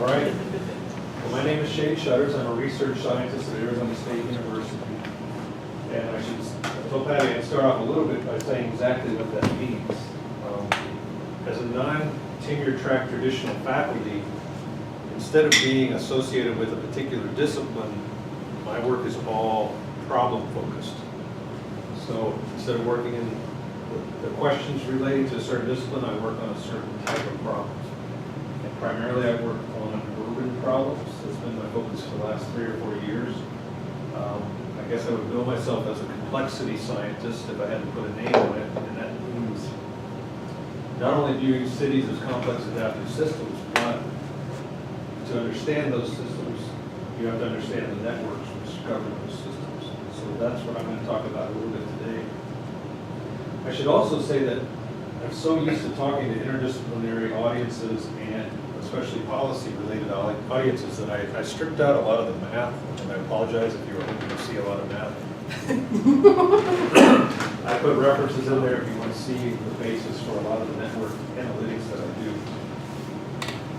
All right. Well, my name is Shane Shutters. I'm a research scientist at Arizona State University. And I told Patty I'd start off a little bit by saying exactly what that means. As a non-tenure track traditional faculty, instead of being associated with a particular discipline, my work is all problem focused. So instead of working in the questions related to a certain discipline, I work on a certain type of problems. And primarily I work on urban problems. That's been my focus for the last 3 or 4 years. I guess I would bill myself as a complexity scientist if I had to put a name on it, and that means not only viewing cities as complex adaptive systems, but to understand those systems, you have to understand the networks which govern those systems. So that's what I'm going to talk about a little bit today. I should also say that I'm so used to talking to interdisciplinary audiences and especially policy-related audiences that I stripped out a lot of the math, and I apologize if you were hoping to see a lot of math. I put references in there if you want to see the basis for a lot of the network analytics that I do.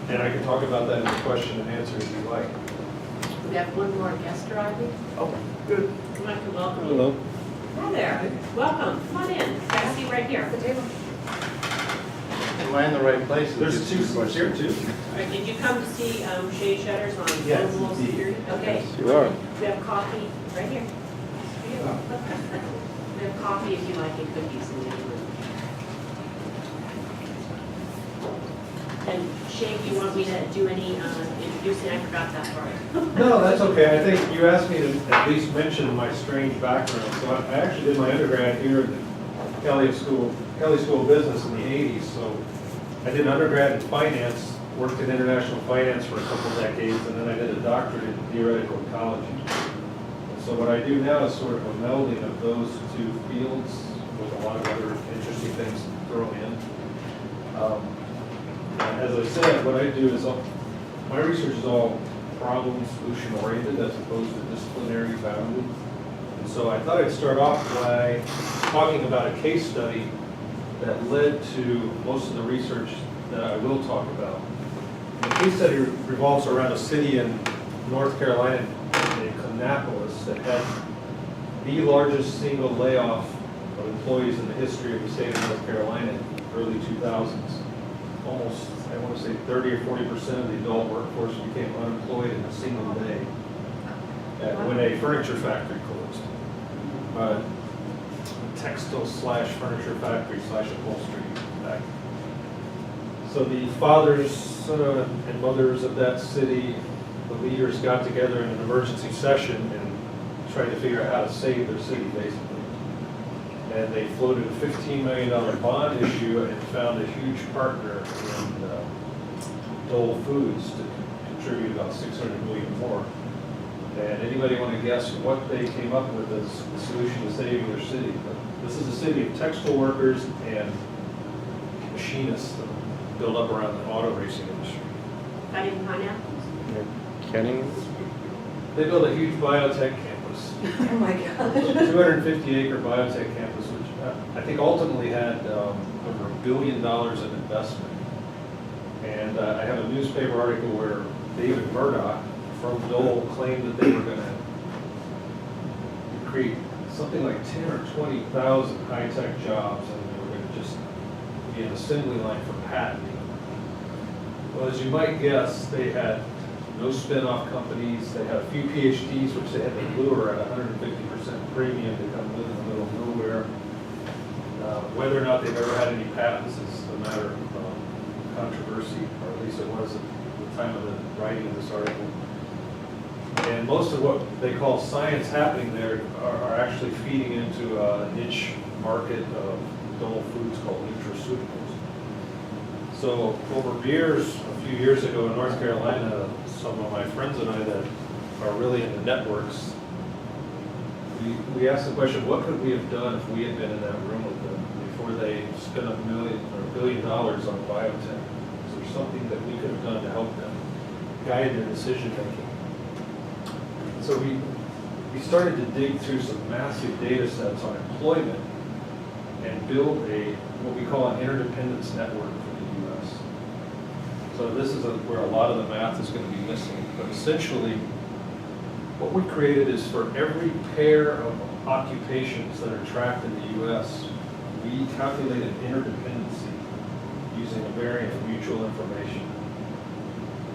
And I can talk about that in the question and answer if you like. We have one more guest arriving. Oh, good. I'd like to welcome you. Hello. Hi there. Welcome. Come on in. Have a seat right here at the table. Am I in the right place? There's two seats here too. All right, did you come to see Shane Shutters on Yes, global indeed. security? Okay. Yes, you are. We have coffee right here. We have coffee if you like, and cookies in the other room. And Shane, do you want me to do any introducing? I forgot that part. No, that's okay. I think you asked me to at least mention my strange background. So I actually did my undergrad here at the Kelly School of Business in the 80s. So I did an undergrad in finance, worked in international finance for a couple of decades, and then I did a doctorate in theoretical ecology. And so what I do now is sort of a melding of those two fields with a lot of other interesting things thrown in. As I said, what I do is my research is all problem solution oriented as opposed to disciplinary bounded. And so I thought I'd start off by talking about a case study that led to most of the research that I will talk about. And the case study revolves around a city in North Carolina named Kannapolis that had the largest single layoff of employees in the history of the state of North Carolina in the early 2000s. Almost, I want to say 30 or 40% of the adult workforce became unemployed in a single day when a furniture factory closed. Textile / furniture factory / upholstery factory. So the fathers and mothers of that city, the leaders got together in an emergency session and tried to figure out how to save their city, basically. And they floated a $15 million bond issue and found a huge partner in Dole Foods to contribute about $600 million more. And anybody want to guess what they came up with as the solution to saving their city? But this is a city of textile workers and machinists that build up around the auto racing industry. Cutting pineapples? Kenning? They built a huge biotech campus. Oh my gosh. 250-acre biotech campus, which I think ultimately had over $1 billion of investment. And I have a newspaper article where David Murdoch from Dole claimed that they were going to create something like 10 or 20,000 high-tech jobs, and they were going to just be an assembly line for patenting. Well, as you might guess, they had no spin-off companies. They had a few PhDs, which they had to lure at 150% premium to come live in the middle of nowhere. Whether or not they've ever had any patents is a matter of controversy, or at least it was at the time of the writing of this article. And most of what they call science happening there are actually feeding into a niche market of Dole Foods called nutraceuticals. So over years, a few years ago in North Carolina, some of my friends and I that are really into networks, we asked the question, what could we have done if we had been in that room with them before they spent $1 billion on biotech? Is there something that we could have done to help them guide their decision making? So we started to dig through some massive data sets on employment and build what we call an interdependence network for the U.S. So this is where a lot of the math is going to be missing. But essentially, what we created is for every pair of occupations that are tracked in the U.S., we calculated interdependency using a variant of mutual information.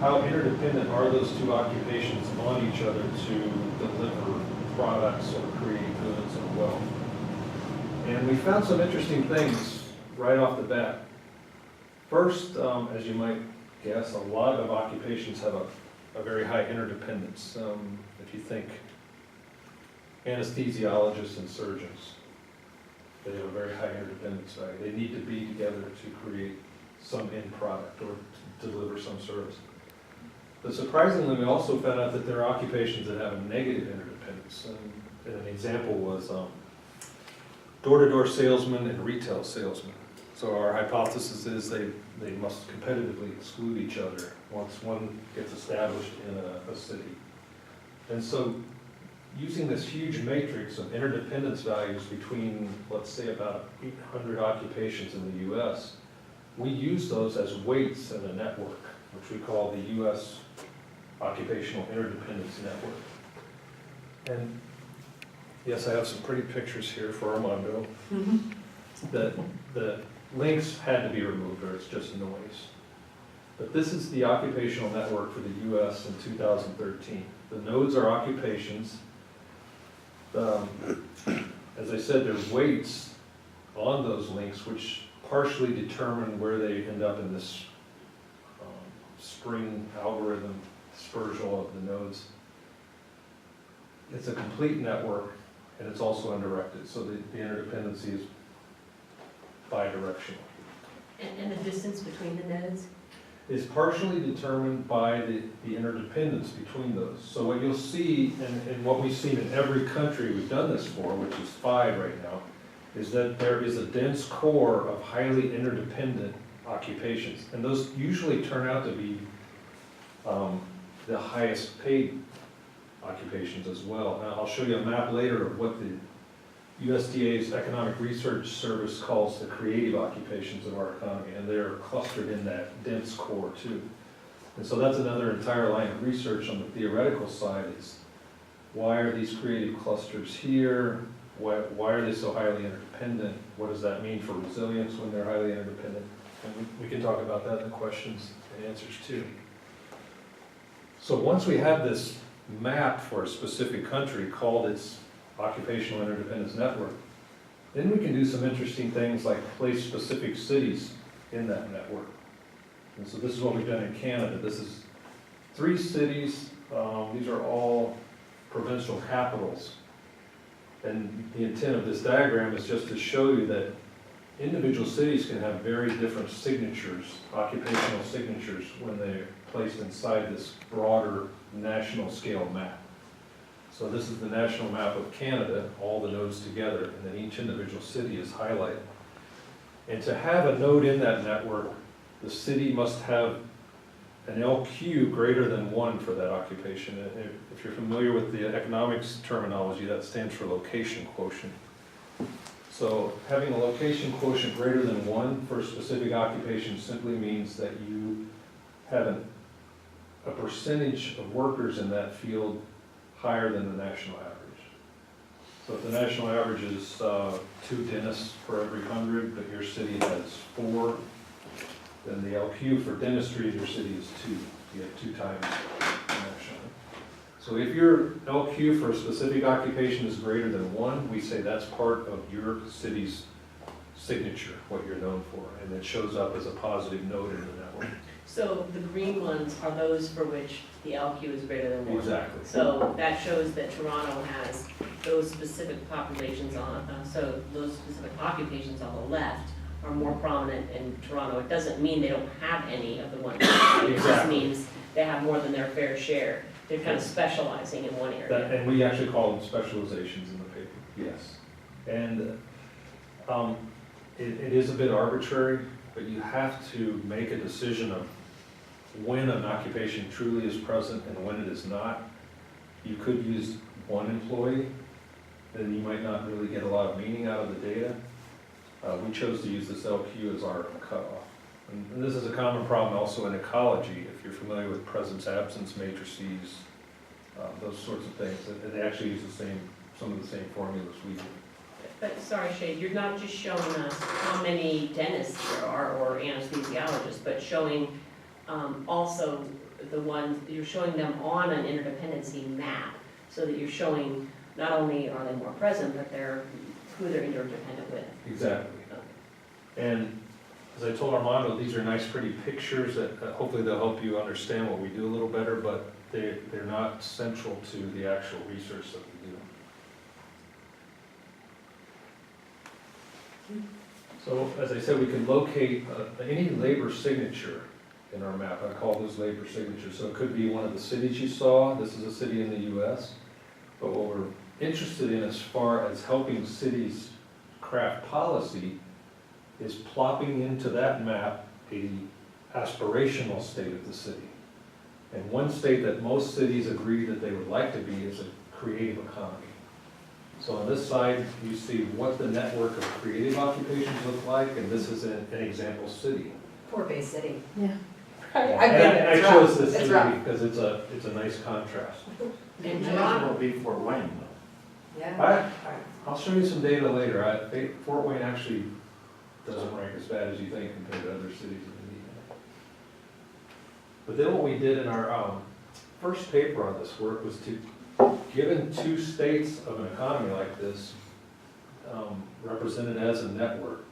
How interdependent are those two occupations on each other to deliver products or create goods or wealth? And we found some interesting things right off the bat. First, as you might guess, a lot of occupations have a very high interdependence. If you think anesthesiologists and surgeons, they have a very high interdependence value. They need to be together to create some end product or to deliver some service. But surprisingly, we also found out that there are occupations that have a negative interdependence. And an example was door-to-door salesmen and retail salesmen. So our hypothesis is they must competitively exclude each other once one gets established in a city. And so using this huge matrix of interdependence values between, let's say, about 800 occupations in the US, we use those as weights in a network, which we call the US Occupational Interdependence Network. And yes, I have some pretty pictures here for Armando. The links had to be removed or it's just noise. But this is the occupational network for the US in 2013. The nodes are occupations. As I said, there's weights on those links which partially determine where they end up in this spring algorithm dispersal of the nodes. It's a complete network and it's also undirected, so the interdependency is bidirectional. And the distance between the nodes? Is partially determined by the interdependence between those. So what you'll see, and what we've seen in every country we've done this for, which is 5 right now, is that there is a dense core of highly interdependent occupations. And those usually turn out to be the highest paid occupations as well. Now I'll show you a map later of what the USDA's Economic Research Service calls the creative occupations of our economy, and they're clustered in that dense core too. And so that's another entire line of research on the theoretical side is, why are these creative clusters here? Why are they so highly interdependent? What does that mean for resilience when they're highly interdependent? And we can talk about that in the questions and answers too. So once we have this map for a specific country called its Occupational Interdependence Network, then we can do some interesting things like place specific cities in that network. And so this is what we've done in Canada. This is 3 cities. These are all provincial capitals. And the intent of this diagram is just to show you that individual cities can have very different signatures, occupational signatures, when they're placed inside this broader national scale map. So this is the national map of Canada, all the nodes together, and then each individual city is highlighted. And to have a node in that network, the city must have an LQ greater than 1 for that occupation. And if you're familiar with the economics terminology, that stands for location quotient. So having a location quotient greater than 1 for a specific occupation simply means that you have a percentage of workers in that field higher than the national average. So if the national average is 2 dentists for every 100, but your city has 4, then the LQ for dentistry in your city is 2. You have 2 times nationally. So if your LQ for a specific occupation is greater than 1, we say that's part of your city's signature, what you're known for, and it shows up as a positive node in the network. So the green ones are those for which the LQ is greater than 1. Exactly. So that shows that Toronto has those specific populations so those specific occupations on the left are more prominent in Toronto. It doesn't mean they don't have any of the ones. It just means they have more than their fair share. They're kind of specializing in one area. And we actually call them specializations in the paper, yes. And it is a bit arbitrary, but you have to make a decision of when an occupation truly is present and when it is not. You could use 1 employee, then you might not really get a lot of meaning out of the data. We chose to use this LQ as our cutoff. And this is a common problem also in ecology, if you're familiar with presence-absence matrices, those sorts of things. And they actually use some of the same formulas we do. But, sorry, Shay, you're not just showing us how many dentists there are or anesthesiologists, but showing also the ones, you're showing them on an interdependency map, so that you're showing not only are they more present, but who they're interdependent with. Exactly. And as I told Armando, these are nice, pretty pictures that hopefully they'll help you understand what we do a little better, but they're not central to the actual research that we do. So, as I said, we can locate any labor signature in our map. I call those labor signatures. So it could be one of the cities you saw. This is a city in the US. But what we're interested in as far as helping cities craft policy is plopping into that map a aspirational state of the city. And one state that most cities agree that they would like to be is a creative economy. So on this side, you see what the network of creative occupations look like, and this is an example city. Poor Bay City. Yeah. I And get it, I it's chose rough, this it's city rough. because it's a nice contrast. And May as Toronto, well be Fort Wayne, though. Yeah. I'll show you some data later. Fort Wayne actually doesn't rank as bad as you think compared to other cities in Indiana. But then what we did in our first paper on this work was to, given two states of an economy like this, represented as a network,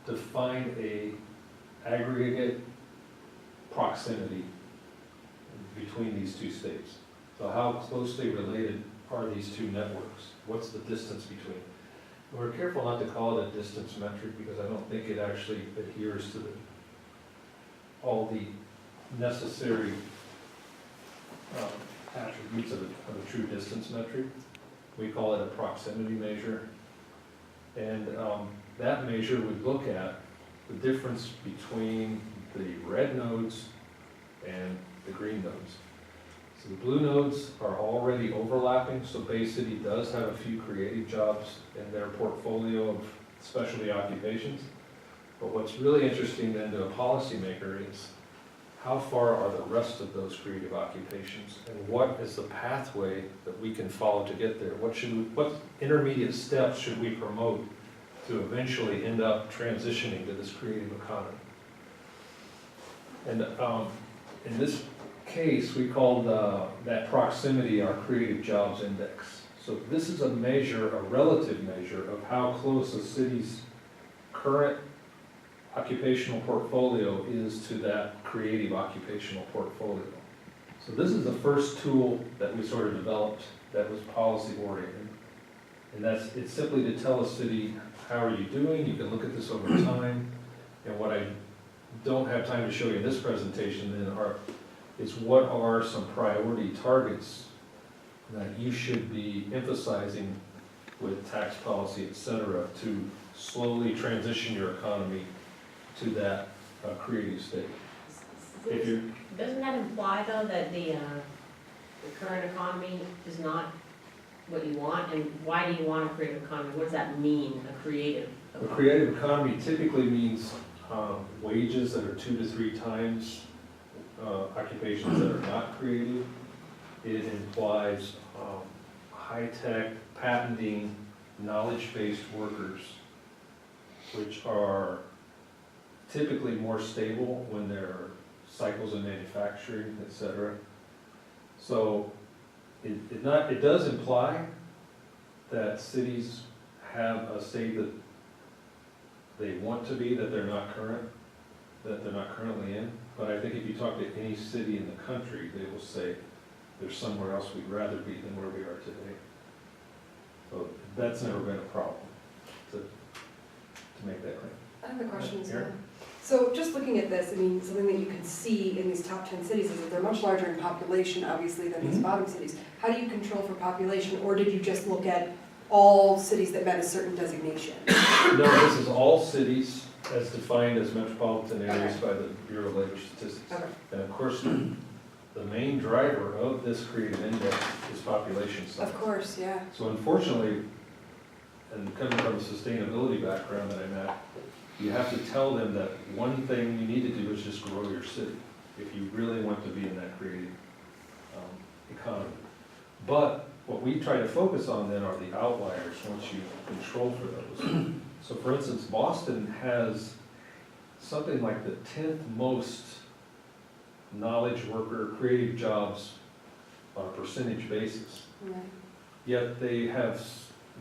to find a aggregate proximity between these two states. So how closely related are these two networks? What's the distance between? And we're careful not to call it a distance metric because I don't think it actually adheres to all the necessary attributes of a true distance metric. We call it a proximity measure. And that measure would look at the difference between the red nodes and the green nodes. So the blue nodes are already overlapping, so Bay City does have a few creative jobs in their portfolio of specialty occupations. But what's really interesting then to a policymaker is how far are the rest of those creative occupations, and what is the pathway that we can follow to get there? What intermediate steps should we promote to eventually end up transitioning to this creative economy? And in this case, we called that proximity our creative jobs index. So this is a measure, a relative measure of how close a city's current occupational portfolio is to that creative occupational portfolio. So this is the first tool that we sort of developed that was policy oriented. And it's simply to tell a city, how are you doing? You can look at this over time. And what I don't have time to show you in this presentation then is what are some priority targets that you should be emphasizing with tax policy, et cetera, to slowly transition your economy to that creative state. If you doesn't that imply though that the current economy is not what you want? And why do you want a creative economy? What does that mean, a creative A economy? creative economy typically means wages that are 2 to 3 times occupations that are not creative. It implies high-tech, patenting, knowledge-based workers, which are typically more stable when there are cycles in manufacturing, et cetera. So it does imply that cities have a state that they want to be, that they're not currently in. But I think if you talk to any city in the country, they will say there's somewhere else we'd rather be than where we are today. So that's never been a problem, to make that claim. I have a question as well. Eric? So just looking at this, I mean, something that you can see in these top 10 cities is that they're much larger in population, obviously, than these Mhm. bottom cities. How do you control for population, or did you just look at all cities that met a certain designation? No, this is all cities as defined as metropolitan areas by the Bureau of Labor Statistics. Okay. And of course, the main driver of this creative index is population size. Of course, yeah. So unfortunately, and coming from a sustainability background that I'm at, you have to tell them that one thing you need to do is just grow your city, if you really want to be in that creative economy. But what we try to focus on then are the outliers, once you control for those. So for instance, Boston has something like the 10th most knowledge worker, creative jobs on a percentage basis. Right. Yet they have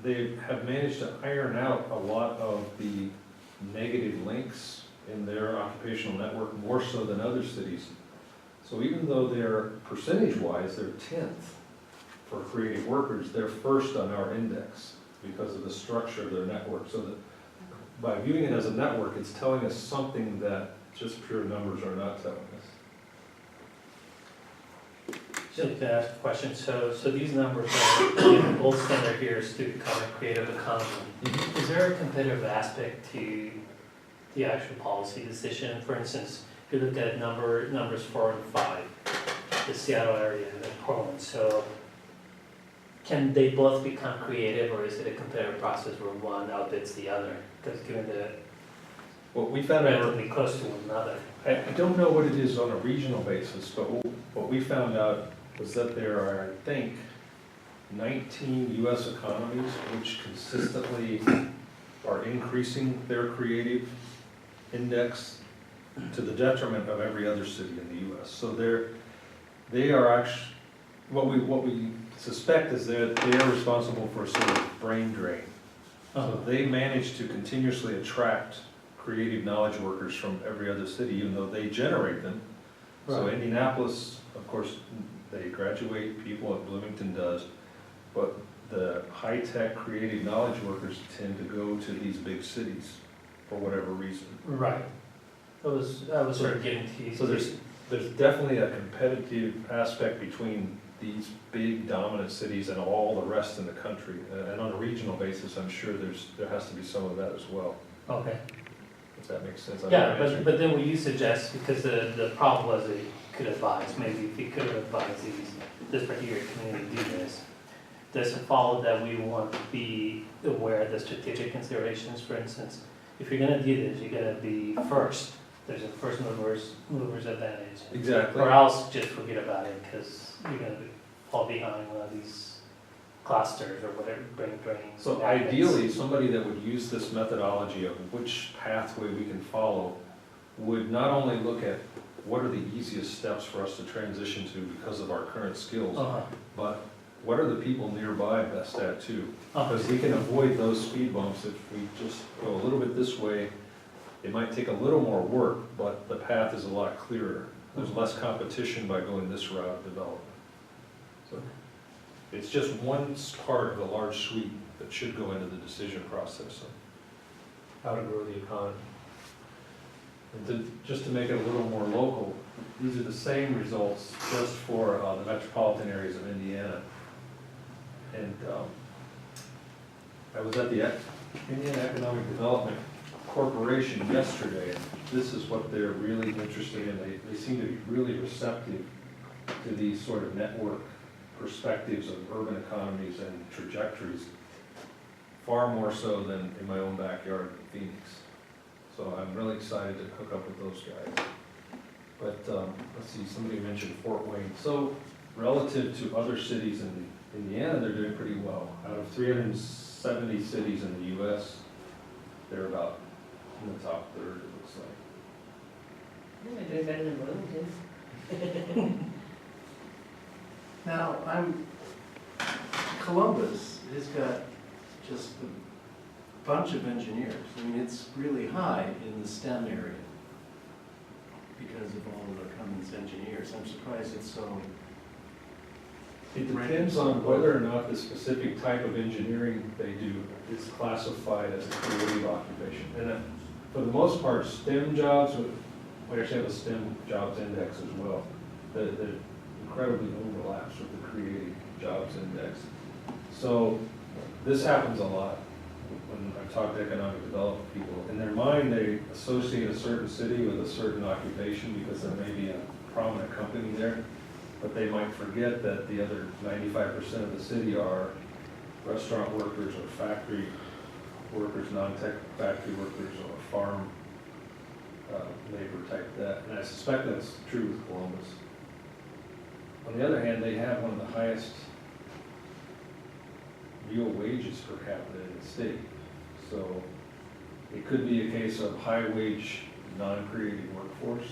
managed to iron out a lot of the negative links in their occupational network, more so than other cities. So even though they're percentage-wise, they're 10th for creative workers, they're first on our index because of the structure of their network. So that by viewing it as a network, it's telling us something that just pure numbers are not telling us. Just to ask a question, so these numbers are, the gold standard here is to cover creative economy. Is there a competitive aspect to the actual policy decision? For instance, if you look at numbers 4 and 5, the Seattle area and Portland, so can they both become creative, or is it a competitive process where one outbids the other? Because given the What we found out, relatively close to one another. I don't know what it is on a regional basis, but what we found out was that there are, I think, 19 US economies which consistently are increasing their creative index to the detriment of every other city in the US. So they are actually, what we suspect is that they are responsible for a sort of brain drain. So they manage to continuously attract creative knowledge workers from every other city, even though they generate them. So Right. Indianapolis, of course, they graduate people, what Bloomington does, but the high-tech creative knowledge workers tend to go to these big cities for whatever reason. Right. I was sort of getting to you. So there's definitely a competitive aspect between these big dominant cities and all the rest in the country. And on a regional basis, I'm sure there has to be some of that as well, Okay. if that makes sense. Yeah, but then what you suggest, because the problem was that you could advise, maybe if you could have advised this particular community do this, does it follow that we want to be aware of the strategic considerations? For instance, if you're gonna do this, you're gonna be first. There's a first mover's advantage. Exactly. Or else just forget about it, because you're gonna fall behind one of these clusters or whatever, brain drains. So ideally, somebody that would use this methodology of which pathway we can follow would not only look at what are the easiest steps for us to transition to because of our current skills, but what are the people nearby best at too? Because we can avoid those speed bumps if we just go a little bit this way. It might take a little more work, but the path is a lot clearer. There's less competition by going this route of development. So it's just one part of the large suite that should go into the decision process of how to grow the economy. And just to make it a little more local, these are the same results just for the metropolitan areas of Indiana. And I was at the Indiana Economic Development Corporation yesterday, and this is what they're really interested in. They seem to be really receptive to these sort of network perspectives of urban economies and trajectories, far more so than in my own backyard in Phoenix. So I'm really excited to hook up with those guys. But let's see, somebody mentioned Fort Wayne. So relative to other cities in Indiana, they're doing pretty well. Out of 370 cities in the US, they're about in the top third, it looks like. They're doing better than Bloomington. Now, Columbus has got just a bunch of engineers. I mean, it's really high in the STEM area because of all of the Cummins engineers. I'm surprised it's so. It depends on whether or not the specific type of engineering they do is classified as a creative occupation. And for the most part, STEM jobs, we actually have a STEM jobs index as well, that incredibly overlaps with the creative jobs index. So this happens a lot when I talk to economic development people. In their mind, they associate a certain city with a certain occupation because there may be a prominent company there. But they might forget that the other 95% of the city are restaurant workers or factory workers, non-tech factory workers, or farm labor type that, and I suspect that's true with Columbus. On the other hand, they have one of the highest real wages per capita in the state. So it could be a case of high wage, non-creative workforce.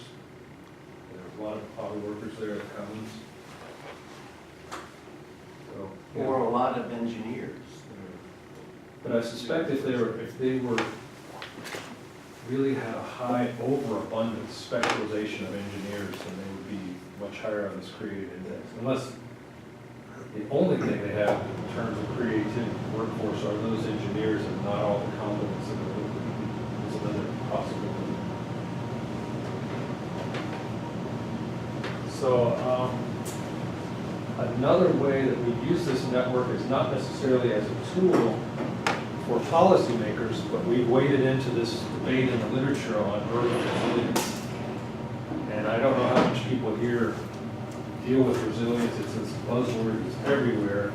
There's a lot of auto workers there at Cummins. So, yeah. Or a lot of engineers. But I suspect if they were really had a high overabundance specialization of engineers, then they would be much higher on this creative index. Unless the only thing they have in terms of creativity workforce are those engineers and not all the competence of the is another possibility. So another way that we use this network is not necessarily as a tool for policymakers, but we've waded into this debate in the literature on urban resilience. And I don't know how much people here deal with resilience. It's this buzzword, it's everywhere.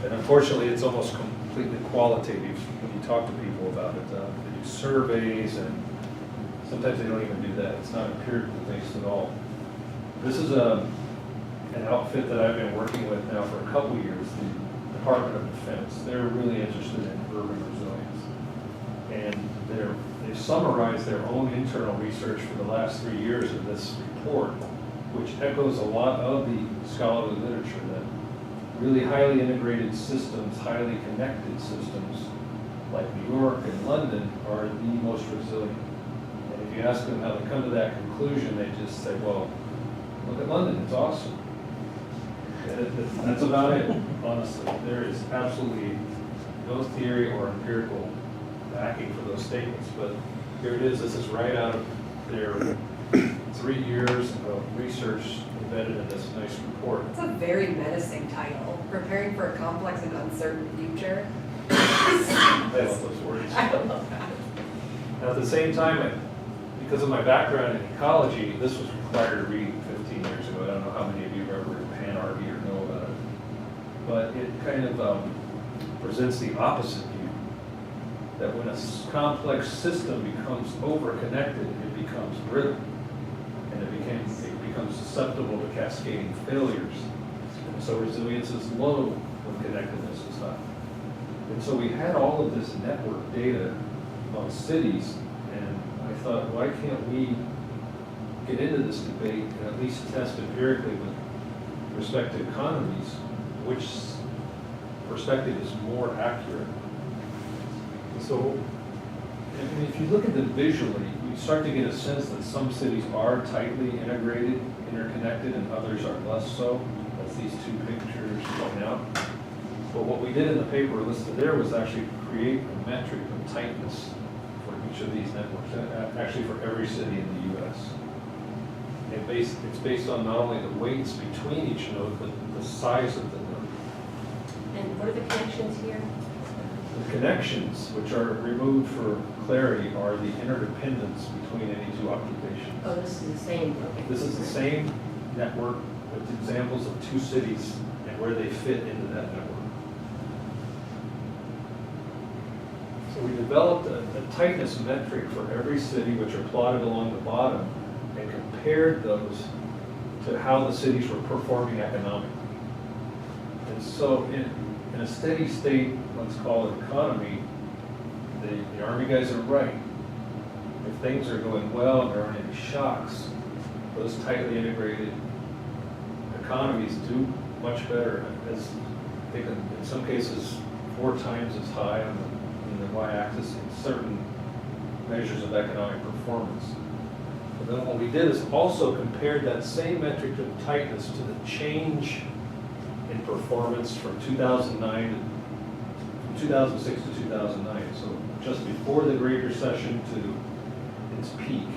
And unfortunately, it's almost completely qualitative when you talk to people about it. They do surveys, and sometimes they don't even do that. It's not empirically based at all. This is an outfit that I've been working with now for a couple years, the Department of Defense. They're really interested in urban resilience. And they've summarized their own internal research for the last 3 years in this report, which echoes a lot of the scholarly literature that really highly integrated systems, highly connected systems, like New York and London, are the most resilient. And if you ask them how they come to that conclusion, they just say, well, look at London, it's awesome. That's about it, honestly. There is absolutely no theory or empirical backing for those statements, but here it is. This is right out of their 3 years of research embedded in this nice report. It's a very menacing title, preparing for a complex and uncertain future. I love those words. I love that. Now, at the same time, because of my background in ecology, this was required to read 15 years ago. I don't know how many of you have ever read Pan-Argy or know about it. But it kind of presents the opposite view, that when a complex system becomes over-connected, it becomes brittle, and it becomes susceptible to cascading failures. And so resilience is low when connectedness is high. And so we had all of this network data on cities, and I thought, why can't we get into this debate and at least test empirically with respect to economies, which perspective is more accurate? So, and if you look at them visually, you start to get a sense that some cities are tightly integrated, interconnected, and others are less so, as these two pictures point out. But what we did in the paper listed there was actually create a metric of tightness for each of these networks, actually for every city in the U.S. It's based on not only the weights between each node, but the size of the node. And what are the connections here? The connections, which are removed for clarity, are the interdependence between any two occupations. Oh, this is the same, okay. This is the same network with examples of two cities and where they fit into that network. So we developed a tightness metric for every city, which are plotted along the bottom, and compared those to how the cities were performing economically. And so in a steady state, let's call it economy, the Army guys are right. If things are going well and there aren't any shocks, those tightly integrated economies do much better. As I think in some cases 4 times as high on the y-axis in certain measures of economic performance. But then what we did is also compared that same metric of tightness to the change in performance from 2006 to 2009. So just before the Great Recession to its peak.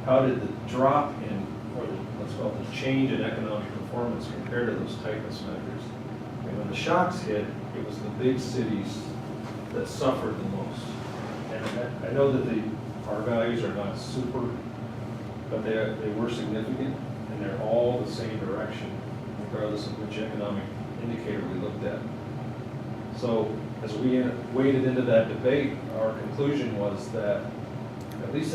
How did the drop in, or let's call it the change in economic performance compare to those tightness measures? And when the shocks hit, it was the big cities that suffered the most. And I know that our values are not super, but they were significant, and they're all the same direction, regardless of which economic indicator we looked at. So as we waded into that debate, our conclusion was that, at least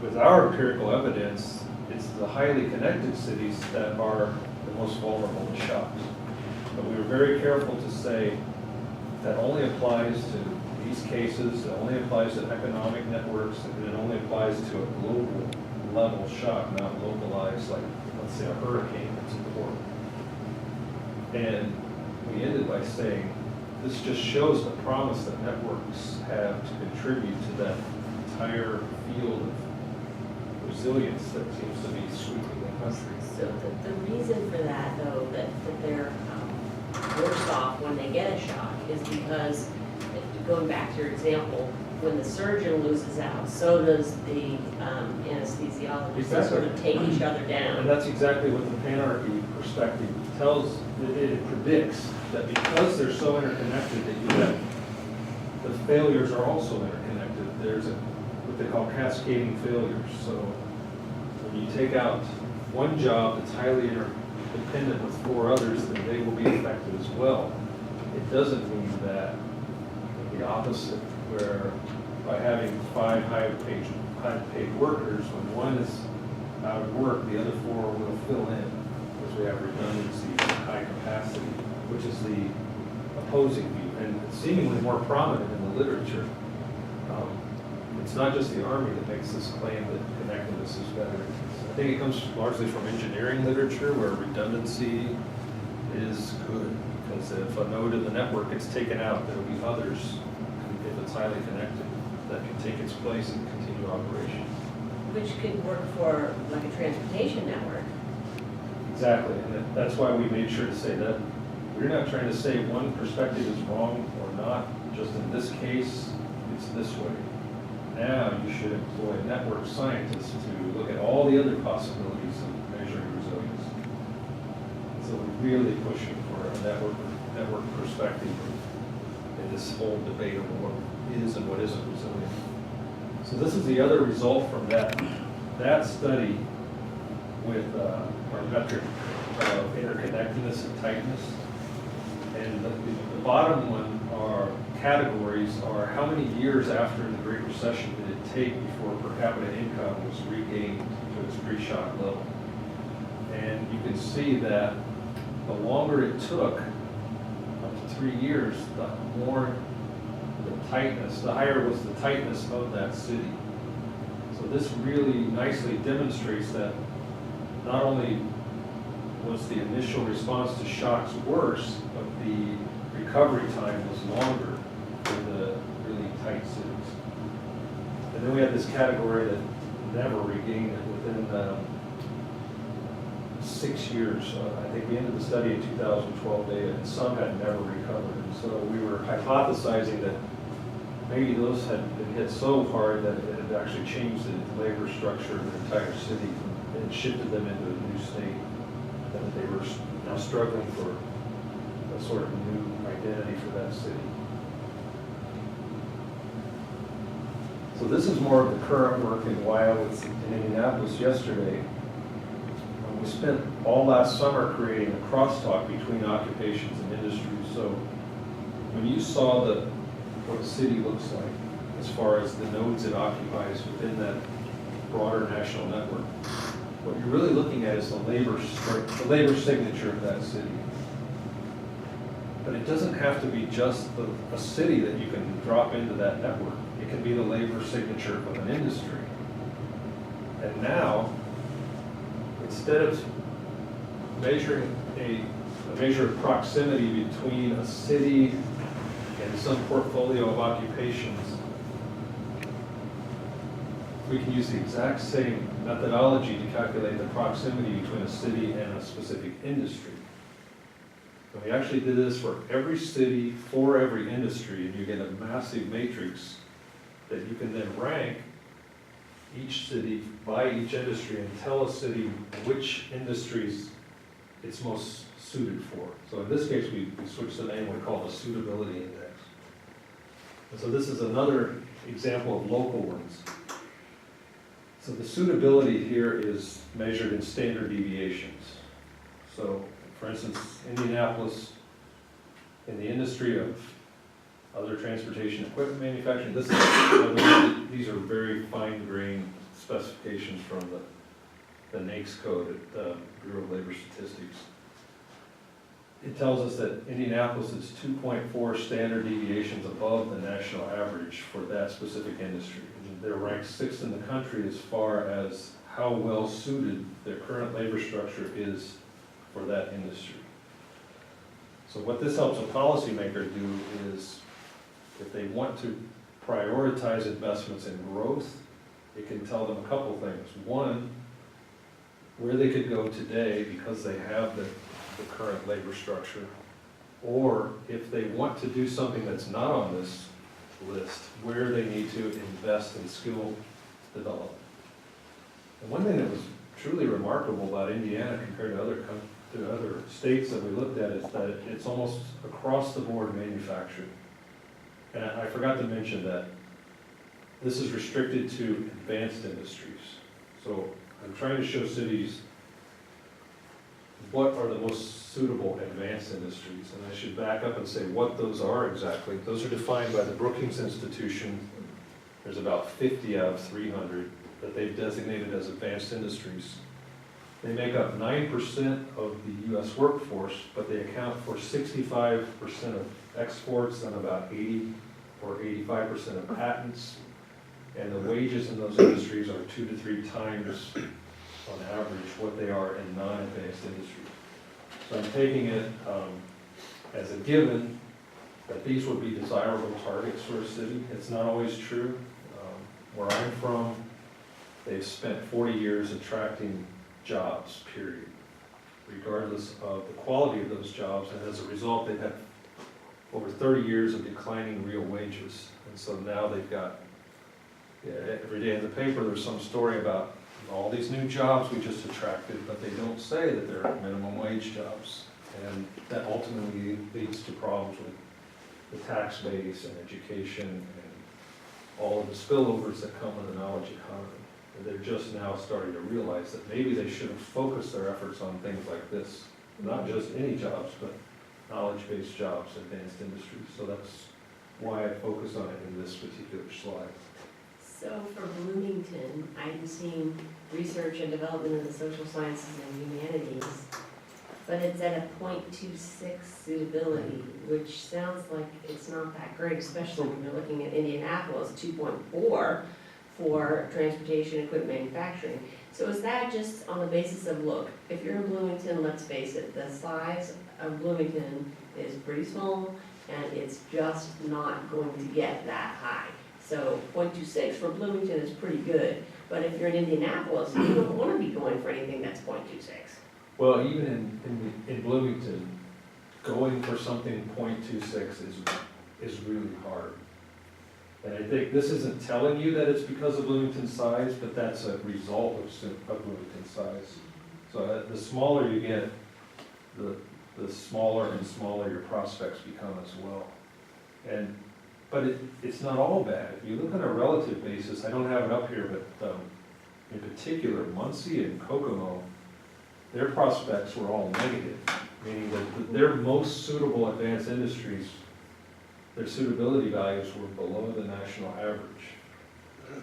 with our empirical evidence, it's the highly connected cities that are the most vulnerable to shocks. But we were very careful to say that only applies to these cases, it only applies to economic networks, and it only applies to a global level shock, not localized, like, let's say, a hurricane that's important. And we ended by saying, this just shows the promise that networks have to contribute to that entire field of resilience that seems to be sweeping the country. So the reason for that, though, that they're worse off when they get a shock is because, going back to your example, when the surgeon loses out, so does the anesthesiologist. They Exactly. sort of take each other And down. that's exactly what the panarchy perspective tells, it predicts that because they're so interconnected that you have, the failures are also interconnected. There's what they call cascading failures. So when you take out one job that's highly interdependent with 4 others, then they will be affected as well. It doesn't mean that the opposite, where by having 5 high-paid workers, when one is out of work, the other 4 will fill in, because we have redundancy and high capacity, which is the opposing view, and seemingly more prominent in the literature. It's not just the Army that makes this claim that connectedness is better. I think it comes largely from engineering literature, where redundancy is good, because if a node in the network gets taken out, there will be others, if it's highly connected, that can take its place and continue operation. Which could work for like a transportation network. Exactly, and that's why we made sure to say that we're not trying to say one perspective is wrong or not, just in this case, it's this way. Now you should employ network scientists to look at all the other possibilities of measuring resilience. So we're really pushing for a network perspective in this whole debate of what is and what isn't resilient. So this is the other result from that study with our metric of interconnectedness and tightness. And the bottom one are categories are how many years after the Great Recession did it take before per capita income was regained to its pre-shock level. And you can see that the longer it took, up to 3 years, the more the tightness, the higher was the tightness of that city. So this really nicely demonstrates that not only was the initial response to shocks worse, but the recovery time was longer for the really tight cities. And then we had this category that never regained it within 6 years. I think we ended the study in 2012 data, and some had never recovered. And so we were hypothesizing that maybe those had been hit so hard that it had actually changed the labor structure of the entire city and shifted them into a new state, that they were now struggling for a sort of new identity for that city. So this is more of the current work in why I was in Indianapolis yesterday. We spent all last summer creating a crosstalk between occupations and industries. So when you saw what a city looks like as far as the nodes it occupies within that broader national network, what you're really looking at is the labor signature of that city. But it doesn't have to be just a city that you can drop into that network. It can be the labor signature of an industry. And now, instead of measuring a measure of proximity between a city and some portfolio of occupations, we can use the exact same methodology to calculate the proximity between a city and a specific industry. And we actually did this for every city, for every industry, and you get a massive matrix that you can then rank each city by each industry and tell a city which industries it's most suited for. So in this case, we switched the name, we call it the Suitability Index. And so this is another example of local ones. So the suitability here is measured in standard deviations. So for instance, Indianapolis in the industry of other transportation equipment manufacturing, these are very fine-grained specifications from the NAICS code at the Bureau of Labor Statistics. It tells us that Indianapolis is 2.4 standard deviations above the national average for that specific industry. And they're ranked 6th in the country as far as how well suited their current labor structure is for that industry. So what this helps a policymaker do is, if they want to prioritize investments in growth, it can tell them a couple things. One, where they could go today because they have the current labor structure, or if they want to do something that's not on this list, where they need to invest in skill development. And one thing that was truly remarkable about Indiana compared to other states that we looked at is that it's almost across the board manufacturing. And I forgot to mention that this is restricted to advanced industries. So I'm trying to show cities what are the most suitable advanced industries. And I should back up and say what those are exactly. Those are defined by the Brookings Institution. There's about 50 out of 300 that they've designated as advanced industries. They make up 9% of the US workforce, but they account for 65% of exports and about 80 or 85% of patents. And the wages in those industries are 2 to 3 times on average what they are in non-advanced industries. So I'm taking it as a given that these would be desirable targets for a city. It's not always true. Where I'm from, they've spent 40 years attracting jobs, period, regardless of the quality of those jobs. And as a result, they've had over 30 years of declining real wages. And so now they've got, every day in the paper, there's some story about all these new jobs we just attracted, but they don't say that they're minimum wage jobs. And that ultimately leads to problems with the tax base and education and all of the spillovers that come with the knowledge economy. And they're just now starting to realize that maybe they should have focused their efforts on things like this, not just any jobs, but knowledge-based jobs, advanced industries. So that's why I focus on it in this particular slide. So for Bloomington, I'm seeing research and development in the social sciences and humanities, but it's at a 0.26 suitability, which sounds like it's not that great, especially when you're looking at Indianapolis, 2.4 for transportation equipment manufacturing. So is that just on the basis of, look, if you're in Bloomington, let's face it, the size of Bloomington is pretty small, and it's just not going to get that high. So 0.26 for Bloomington is pretty good, but if you're in Indianapolis, you don't want to be going for anything that's 0.26. Well, even in Bloomington, going for something 0.26 is really hard. And I think this isn't telling you that it's because of Bloomington's size, but that's a result of Bloomington's size. So the smaller you get, the smaller and smaller your prospects become as well. But it's not all bad. If you look on a relative basis, I don't have it up here, but in particular, Muncie and Kokomo, their prospects were all negative, meaning that their most suitable advanced industries, their suitability values were below the national average.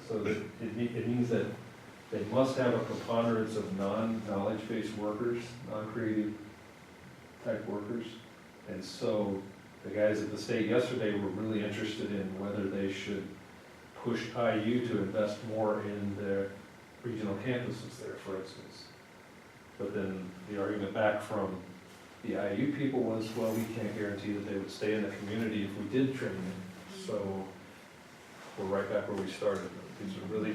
So that it means that they must have a preponderance of non-knowledge-based workers, non-creative type workers. And so the guys at the state yesterday were really interested in whether they should push IU to invest more in their regional campuses there, for instance. But then the argument back from the IU people was, well, we can't guarantee that they would stay in the community if we did train them. So we're right back where we started. These are really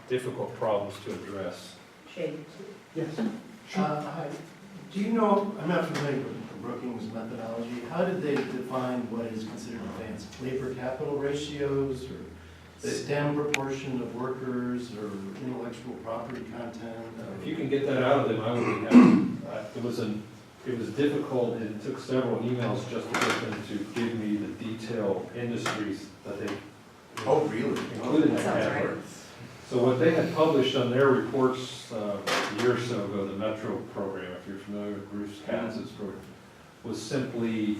difficult problems to address. Shane? Yes. Hi. Do you know, I'm not familiar with the Brookings methodology, how did they define what is considered advanced? Labor capital ratios, or STEM proportion of workers, or intellectual property content? If you can get that out of them, I would be happy. It was difficult, and it took several emails just to get them to give me the detailed industries that they Oh, really? included in that Sounds right. category. So what they had published on their reports a year or so ago, the Metro program, if you're familiar with Bruce Katz's program, was simply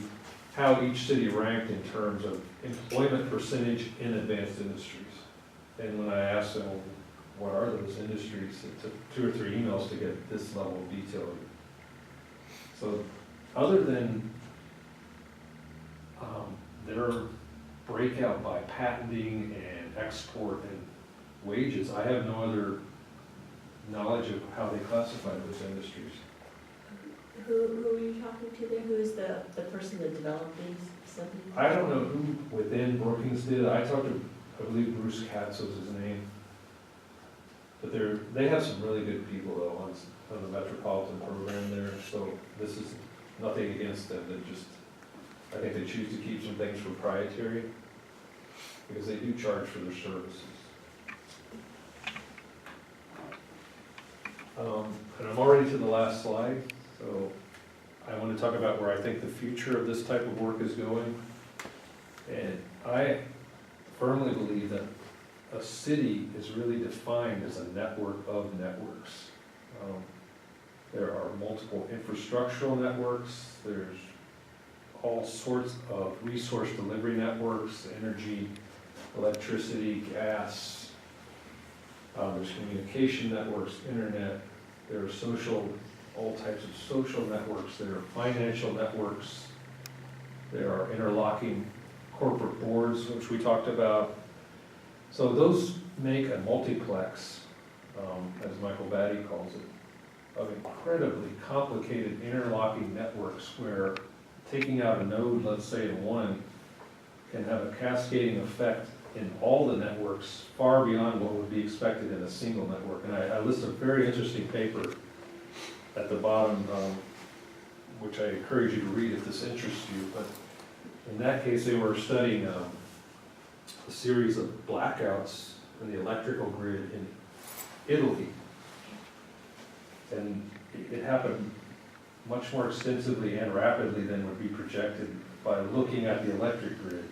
how each city ranked in terms of employment percentage in advanced industries. And when I asked them, what are those industries, it took 2 or 3 emails to get this level of detail. So other than their breakout by patenting and export and wages, I have no other knowledge of how they classify those industries. Who are you talking to there? Who is the person that developed these studies? I don't know who within Brookings did. I talked to, I believe Bruce Katz was his name. But they have some really good people though on the metropolitan program there, so this is nothing against them. They just, I think they choose to keep some things proprietary because they do charge for their services. And I'm already to the last slide, so I want to talk about where I think the future of this type of work is going. And I firmly believe that a city is really defined as a network of networks. There are multiple infrastructural networks, there's all sorts of resource delivery networks, energy, electricity, gas, there's communication networks, internet, there are all types of social networks, there are financial networks, there are interlocking corporate boards, which we talked about. So those make a multiplex, as Michael Batty calls it, of incredibly complicated interlocking networks where taking out a node, let's say in one, can have a cascading effect in all the networks far beyond what would be expected in a single network. And I list a very interesting paper at the bottom, which I encourage you to read if this interests you. But in that case, they were studying a series of blackouts in the electrical grid in Italy. And it happened much more extensively and rapidly than would be projected by looking at the electric grid,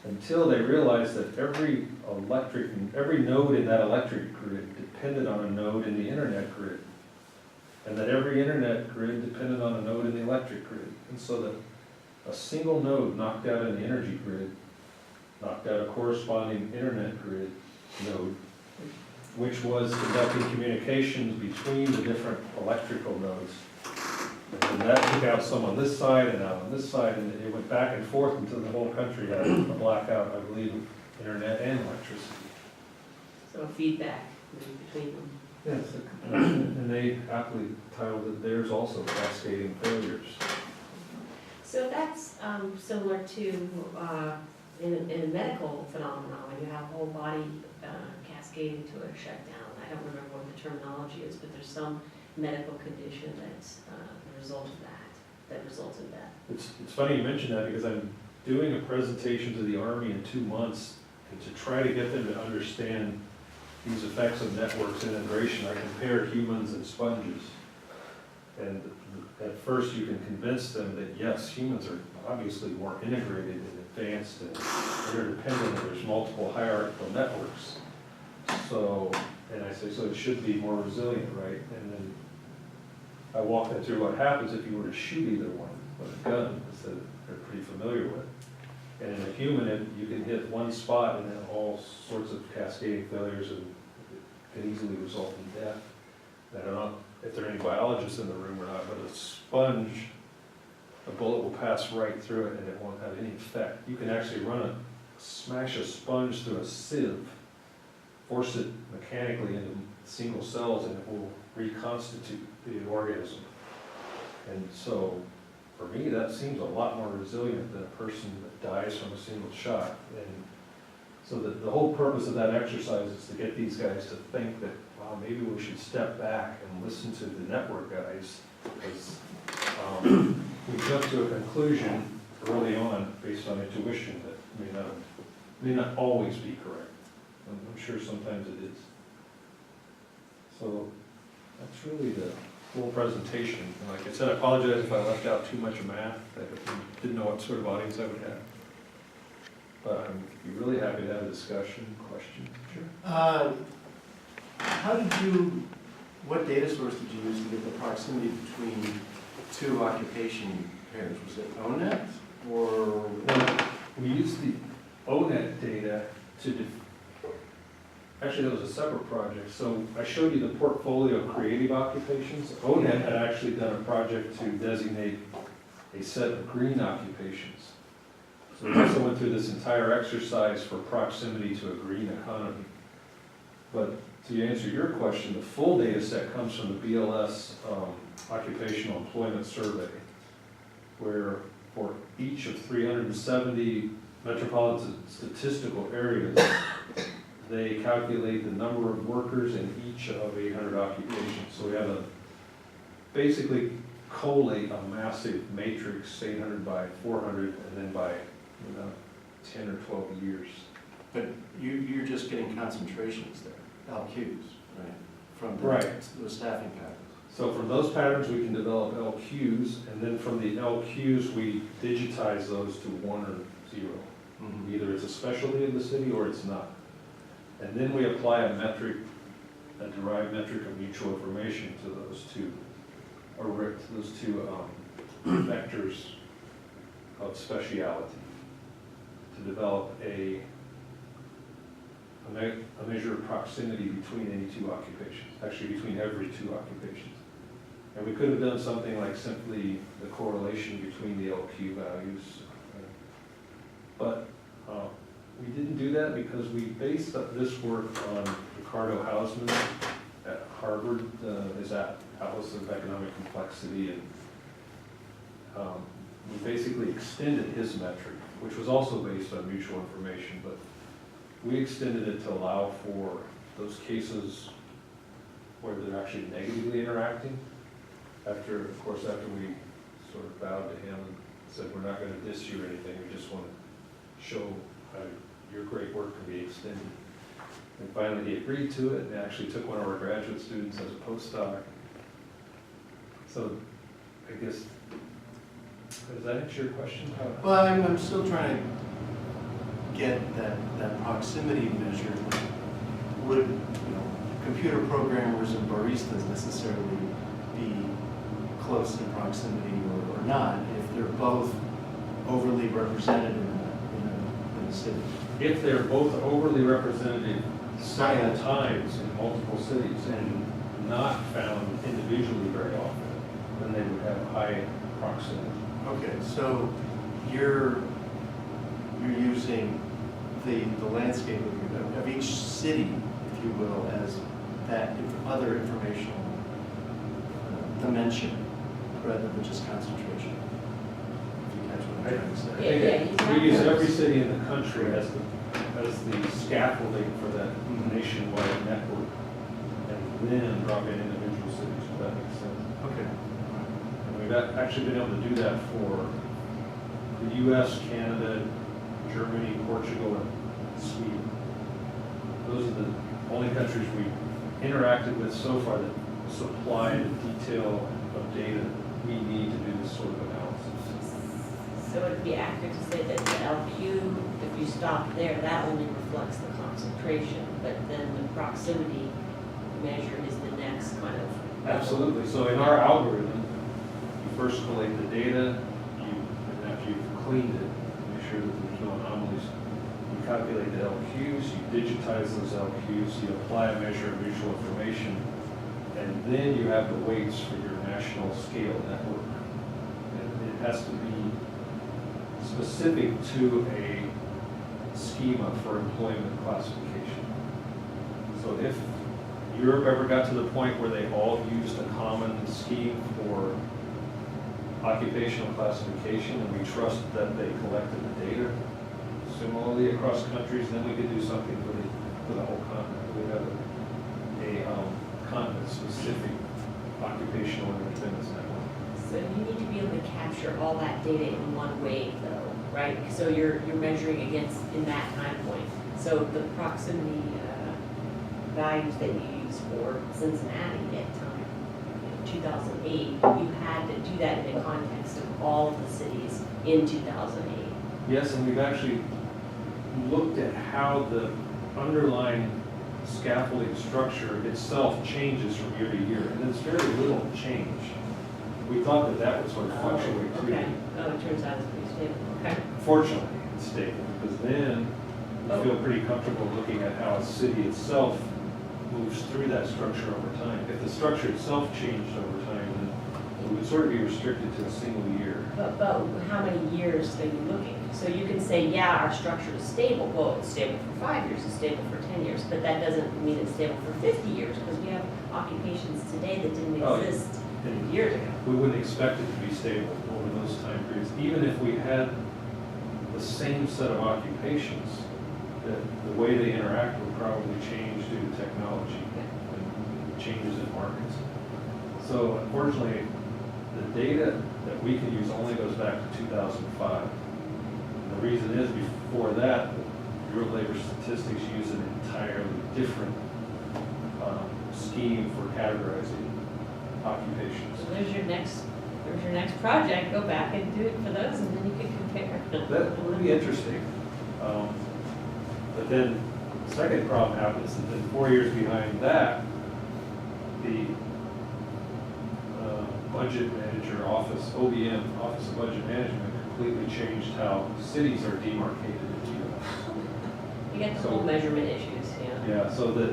until they realized that every node in that electric grid depended on a node in the internet grid, and that every internet grid depended on a node in the electric grid. And so that a single node knocked out in the energy grid knocked out a corresponding internet grid node, which was conducting communications between the different electrical nodes. And that took out some on this side and out on this side, and it went back and forth until the whole country had a blackout, I believe, of internet and electricity. So feedback between them. Yes, and they aptly titled it theirs also, Cascading Failures. So that's similar to in a medical phenomenon, when you have a whole body cascading to a shutdown. I don't remember what the terminology is, but there's some medical condition that's the result of that results in death. It's funny you mention that because I'm doing a presentation to the Army in 2 months, and to try to get them to understand these effects of networks integration, I compared humans and sponges. And at first you can convince them that yes, humans are obviously more integrated and advanced and interdependent, and there's multiple hierarchical networks. So, and I say, so it should be more resilient, right? And then I walk them through what happens if you were to shoot either one with a gun that they're pretty familiar with. And in a human, you can hit one spot and then all sorts of cascading failures, and it can easily result in death. I don't know if there are any biologists in the room or not, but a sponge, a bullet will pass right through it and it won't have any effect. You can actually smash a sponge through a sieve, force it mechanically into single cells, and it will reconstitute the organism. And so, for me, that seems a lot more resilient than a person that dies from a single shot. And so the whole purpose of that exercise is to get these guys to think that, wow, maybe we should step back and listen to the network guys, because we jumped to a conclusion early on based on intuition that may not always be correct. I'm sure sometimes it is. So that's really the full presentation. And like I said, I apologize if I left out too much of math, that I didn't know what sort of audience I would have. But I'd be really happy to have a discussion, question. Sure. What data source did you use to get the proximity between two occupation pairs? Was it ONET? or? We used the ONET data to, actually, that was a separate project. So I showed you the portfolio of creative occupations. ONET had actually done a project to designate a set of green occupations. So we also went through this entire exercise for proximity to a green economy. But to answer your question, the full data set comes from the BLS Occupational Employment Survey, where for each of 370 metropolitan statistical areas, they calculate the number of workers in each of 800 occupations. So we have a, basically collate a massive matrix, 800 by 400, and then by 10 or 12 years. But you're just getting concentrations there, LQs, right? From the staffing patterns. So from those patterns, we can develop LQs, and then from the LQs, we digitize those to 1 or 0. Either it's a specialty of the city or it's not. And then we apply a metric, a derived metric of mutual information to those two, or to those two vectors of speciality to develop a measure of proximity between any two occupations, actually between every two occupations. And we could have done something like simply the correlation between the LQ values. But we didn't do that because we based this work on Ricardo Hausman at Harvard, his Atlas of Economic Complexity, and we basically extended his metric, which was also based on mutual information, but we extended it to allow for those cases where they're actually negatively interacting. After, of course, after we sort of bowed to him and said, we're not going to diss you or anything, we just want to show how your great work can be extended. And finally, he agreed to it and actually took one of our graduate students as a postdoc. So, I guess, does that answer your question? Well, I'm still trying to get that proximity measure. Would, computer programmers and baristas necessarily be close in proximity or not if they're both overly represented in a city? If they're both overly represented several times in multiple cities and not found individually very often, then they would have high proximity. Okay, so you're using the landscape of each city, if you will, as that other informational dimension rather than just concentration. If you catch what I'm trying to say. Yeah, We use every city in the country as the scaffolding for that nationwide network, and then drop in individual cities, if that makes sense. Okay. And we've actually been able to do that for the US, Canada, Germany, Portugal, and Sweden. Those are the only countries we've interacted with so far that supply the detail of data we need to do this sort of analysis. So it'd be accurate to say that the LQ, if you stop there, that only reflects the concentration, but then the proximity measure is the next kind of. Absolutely. So in our algorithm, you first collate the data, and after you've cleaned it, make sure that there's no anomalies, you calculate the LQs, you digitize those LQs, you apply a measure of mutual information, and then you have the weights for your national scale network. And it has to be specific to a schema for employment classification. So if Europe ever got to the point where they all used a common scheme for occupational classification, and we trust that they collected the data similarly across countries, then we could do something for the whole continent. We have a continent-specific occupational interdependence network. So you need to be able to capture all that data in one wave though, right? So you're measuring against in that time point. So the proximity values that you use for Cincinnati at time, 2008, you had to do that in the context of all of the cities in 2008. Yes, and we've actually looked at how the underlying scaffolding structure itself changes from year to year, and there's very little change. we thought that that would sort of fluctuate too. Okay, oh, it turns out it's pretty stable, okay. Fortunately, it's stable, because then we feel pretty comfortable looking at how a city itself moves through that structure over time. If the structure itself changed over time, then we would sort of be restricted to a single year. But how many years are you looking? So you can say, yeah, our structure is stable. Well, it's stable for 5 years, it's stable for 10 years, but that doesn't mean it's stable for 50 years, because we have occupations today that didn't Oh, exist years ago. We wouldn't expect it to be stable over those time periods, even if we had the same set of occupations, that the way they interact would probably change due to technology and changes in markets. So unfortunately, the data that we can use only goes back to 2005. And the reason is, before that, the Bureau of Labor Statistics used an entirely different scheme for categorizing occupations. So there's your next project. Go back and do it for those, and then you can compare. That would be interesting. But then, the second problem happens, that then 4 years behind that, the budget manager office, OBM, Office of Budget Management, completely changed how cities are demarcated into units. You get the whole measurement issues, yeah. Yeah, so that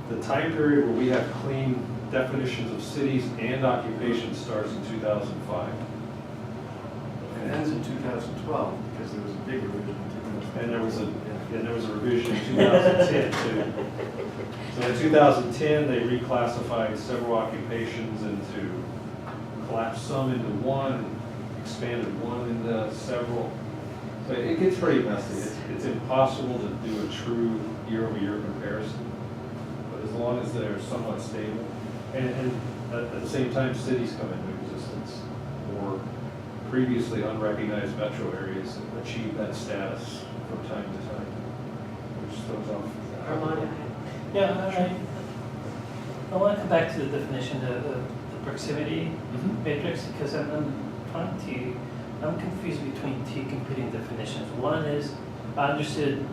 the time period where we have clean definitions of cities and occupations starts in 2005. It ends in 2012, because there was a big revision in 2012. And there was a revision in 2010 too. So in 2010, they reclassified several occupations into, collapsed some into one, expanded one into several. So it gets pretty messy. It's impossible to do a true year-over-year comparison. But as long as they're somewhat stable, and at the same time, cities come into existence, or previously unrecognized metro areas achieve that status from time to time, which throws off. Armando. Yeah, I want to come back to the definition of the proximity matrix, because I'm confused between two competing definitions. One is, I understood,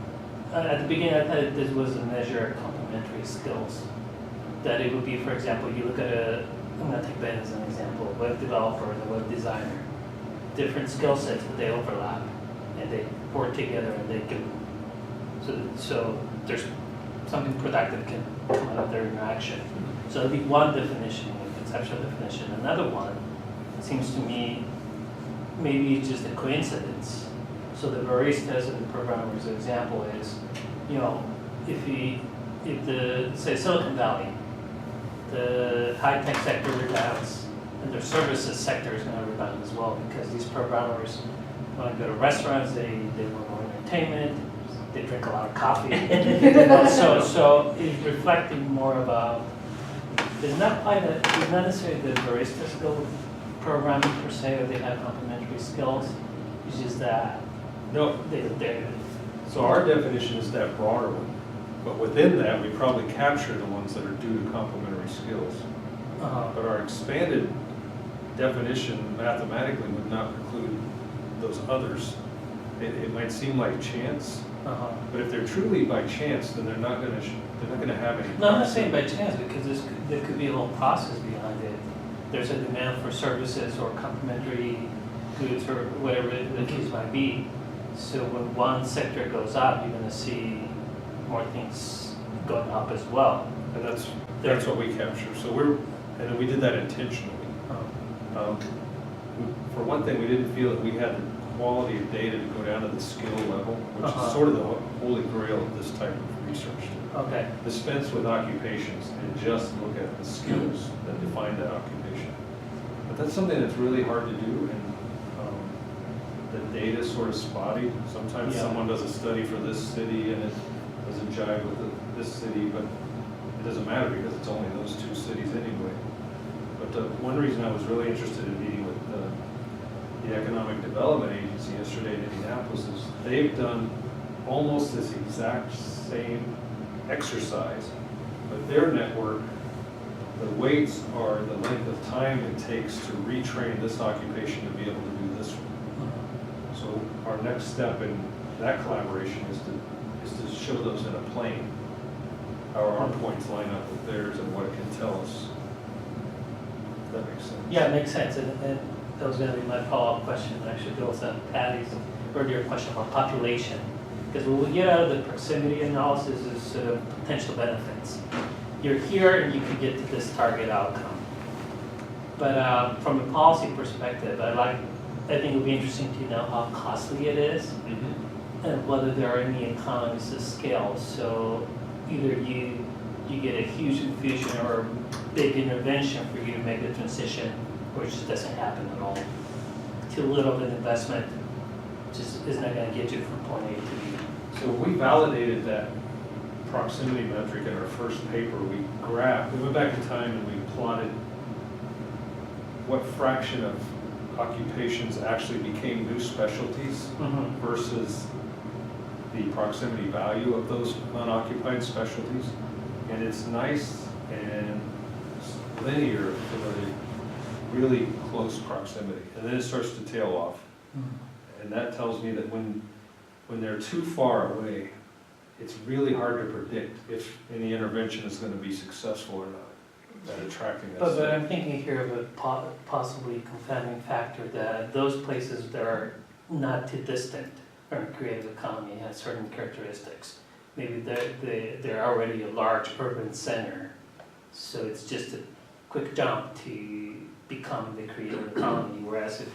at the beginning I thought this was a measure of complementary skills. That it would be, for example, you look at I'm going to take Ben as an example, a web developer and a web designer. Different skill sets, but they overlap, and they work together, and they can, so there's something productive can come out of their interaction. So that'd be one definition, a conceptual definition. Another one, it seems to me, maybe it's just a coincidence. So the baristas and the programmers example is, if the, say, Silicon Valley, the high-tech sector rebounds, and their services sector is going to rebound as well, because these programmers want to go to restaurants, they want more entertainment, they drink a lot of coffee. So it's reflecting more about, it's not necessarily the barista skill programming per se, or they have complementary skills. It's just that No, they're so our definition is that broader one, but within that, we probably capture the ones that are due to complementary skills. But our expanded definition mathematically would not include those others. It might seem like chance, but if they're truly by chance, then they're not going to have any. No, I'm not saying by chance, because there could be a little process behind it. There's a demand for services or complementary goods or whatever the case might be. So when one sector goes up, you're going to see more things going up as well. And that's what we capture. So and we did that intentionally. For one thing, we didn't feel that we had the quality of data to go down to the skill level, which is sort of the holy grail of this type of research. Okay. Dispense with occupations and just look at the skills that define that occupation. But that's something that's really hard to do, and the data's sort of spotty. Sometimes someone does a study for this city and it doesn't jive with this city, but it doesn't matter because it's only those two cities anyway. But one reason I was really interested in meeting with the Economic Development Agency yesterday in Indianapolis is they've done almost this exact same exercise, but their network, the weights are the length of time it takes to retrain this occupation to be able to do this one. So our next step in that collaboration is to show those in a plane, how our points line up with theirs and what it can tell us. That makes sense. Yeah, it makes sense, and that was gonna be my follow-up question, actually, builds on Patty's earlier question about population. Because what we get out of the proximity analysis is sort of potential benefits. You're here and you can get to this target outcome. But from a policy perspective, I think it would be interesting to know how costly it is and whether there are any economies of scale. So either you get a huge infusion or a big intervention for you to make the transition, or it just doesn't happen at all. Too little of an investment just is not going to get you from point A to B. So we validated that proximity metric in our first paper. We went back in time and we plotted what fraction of occupations actually became new specialties versus the proximity value of those unoccupied specialties. And it's nice and linear to a really close proximity. And then it starts to tail off. And that tells me that when they're too far away, it's really hard to predict if any intervention is going to be successful or not at attracting that. But I'm thinking here of a possibly confounding factor that those places that are not too distant from a creative economy have certain characteristics. Maybe they're already a large urban center, so it's just a quick jump to become the creative economy. Whereas if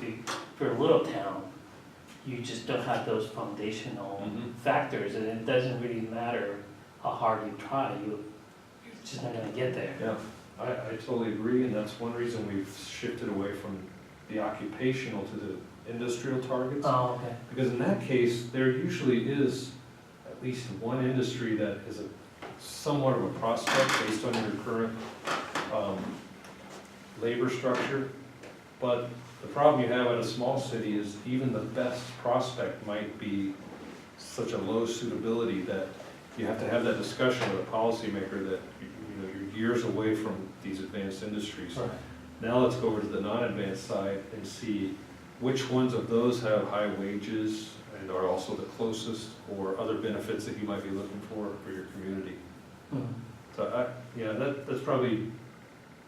you're a little town, you just don't have those foundational factors, and it doesn't really matter how hard you try, you're just not going to get there. Yeah, I totally agree, and that's one reason we've shifted away from the occupational to the industrial targets. Oh, okay. Because in that case, there usually is at least one industry that is somewhat of a prospect based on your current labor structure. But the problem you have at a small city is even the best prospect might be such a low suitability that you have to have that discussion with a policymaker that you're years away from these advanced industries. Right. Now let's go over to the non-advanced side and see which ones of those have high wages and are also the closest, or other benefits that you might be looking for your community. So that's probably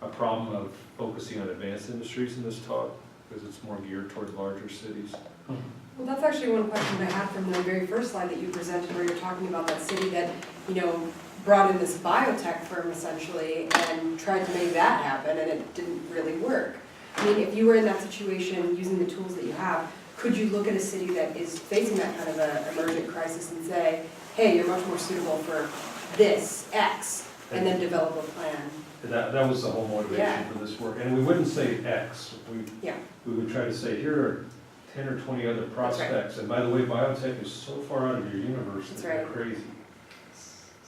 a problem of focusing on advanced industries in this talk, because it's more geared toward larger cities. Well, that's actually one question I had from the very first slide that you presented, where you're talking about that city that, brought in this biotech firm essentially and tried to make that happen, and it didn't really work. I mean, if you were in that situation using the tools that you have, could you look at a city that is facing that kind of an emergent crisis and say, hey, you're much more suitable for this, X, and then develop a plan? That was the whole motivation for this work. And we wouldn't say X. We would try to say, here are 10 or 20 other prospects. And by the way, biotech is so far out of your universe, it's crazy.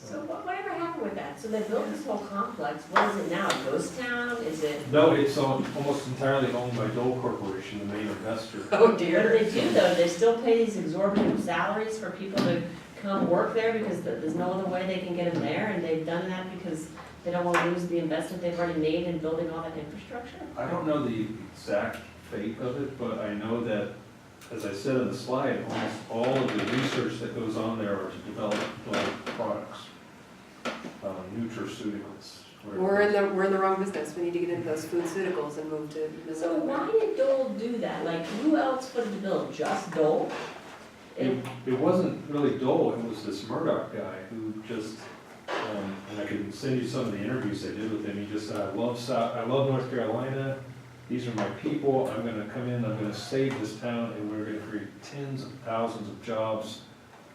So whatever happened with that? So they built this whole complex, what is it now, a ghost town, is it? No, it's almost entirely owned by Dole Corporation, the main investor. Oh What do they do though? They still pay these exorbitant salaries for people to come work there because there's no other way they can get them there, and they've done that because they don't want to lose the investment they've already made in building all that infrastructure? I don't know the exact fate of it, but I know that, as I said on the slide, almost all of the research that goes on there are to develop products, nutraceuticals. We're in the wrong business. We need to get into those foodceuticals and move to So Missouri. why did Dole do that? Like, who else put the bill? Just Dole? It wasn't really Dole, it was this Murdoch guy who just, and I can send you some of the interviews I did with him. He just said, I love North Carolina. These are my people. I'm gonna come in, I'm gonna save this town, and we're gonna create tens of thousands of jobs.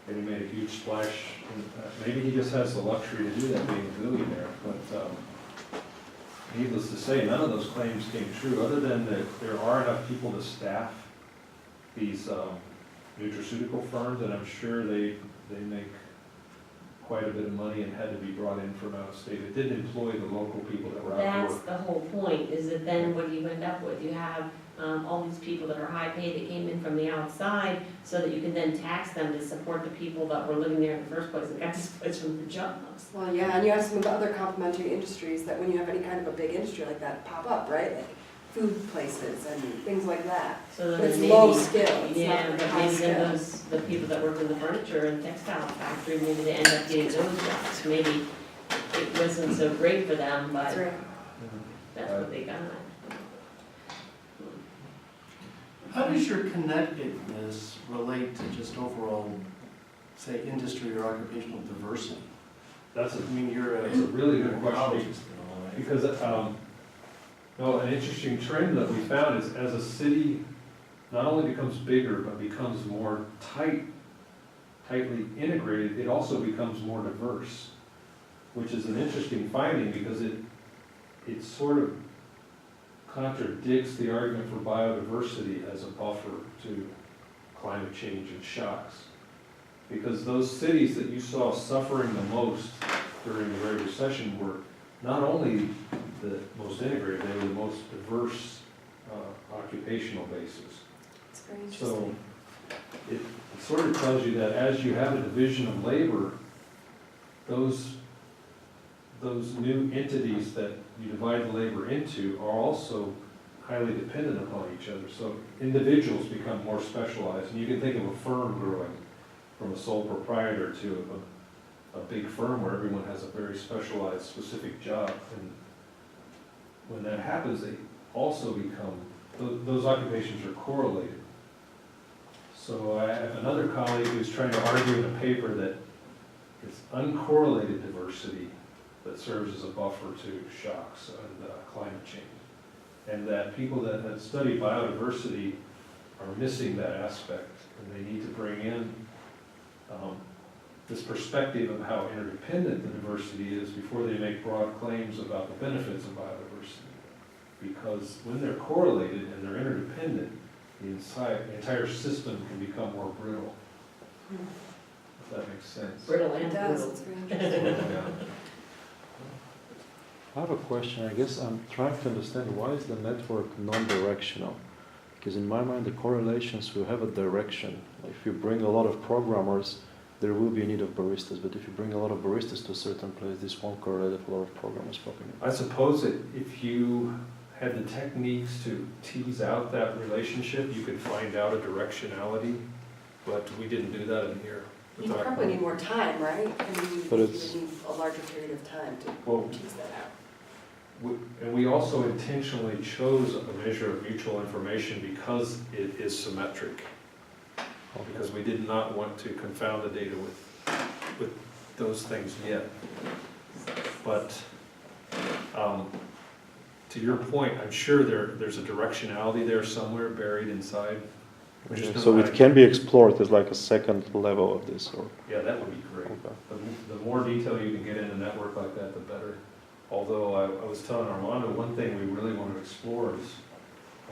And he made a huge splash. And maybe he just has the luxury to do that, being a billionaire. But needless to say, none of those claims came true, other than that there are enough people to staff these nutraceutical firms, and I'm sure they make quite a bit of money and had to be brought in from out of state. It didn't employ the local people that were out of That's work. the whole point, is that then what do you end up with? You have all these people that are high paid that came in from the outside, so that you can then tax them to support the people that were living there in the first place and got displaced from the jobs. Well, yeah, and you have some of the other complementary industries that when you have any kind of a big industry like that pop up, right? Like food places and things like that. So then But it's maybe, low skill, it's yeah, not but high maybe then skill. the people that work in the furniture and textile factory, maybe they end up getting those jobs. Maybe it wasn't so great for them, That's but right. that's what they got. How does your connectedness relate to just overall, say, industry or occupational diversity? That's I mean, you're It's a really good question, ecologist and all, right? because, no, an interesting trend that we found is as a city not only becomes bigger, but becomes more tightly integrated, it also becomes more diverse, which is an interesting finding because it sort of contradicts the argument for biodiversity as a buffer to climate change and shocks. Because those cities that you saw suffering the most during the Great Recession were not only the most integrated, they were the most diverse occupational bases. It's very So interesting. it sort of tells you that as you have a division of labor, those new entities that you divide the labor into are also highly dependent upon each other. So individuals become more specialized, and you can think of a firm growing from a sole proprietor to a big firm where everyone has a very specialized, specific job. And when that happens, they also become, those occupations are correlated. So I have another colleague who's trying to argue in a paper that it's uncorrelated diversity that serves as a buffer to shocks and climate change. And that people that have studied biodiversity are missing that aspect, and they need to bring in this perspective of how interdependent the diversity is before they make broad claims about the benefits of biodiversity. Because when they're correlated and they're interdependent, the entire system can become more brittle. If that makes sense. Brittle It and does, brittle. it's very interesting. Yeah. I have a question. I guess I'm trying to understand why is the network non-directional? Because in my mind, the correlations will have a direction. If you bring a lot of programmers, there will be a need of baristas. But if you bring a lot of baristas to a certain place, this won't correlate with a lot of programmers popping in. I suppose that if you had the techniques to tease out that relationship, you could find out a directionality, but we didn't do that in here. You probably need more time, right? I mean, But you it's- would need a larger period of time Well, to tease that out. And we also intentionally chose a measure of mutual information because it is symmetric. Because we did not want to confound the data with those things yet. But to your point, I'm sure there's a directionality there somewhere buried inside. We just don't So know it how to- can be explored as like a second level of this, or Yeah, that would be great. okay. The more detail you can get in a network like that, the better. Although I was telling Armando, one thing we really want to explore is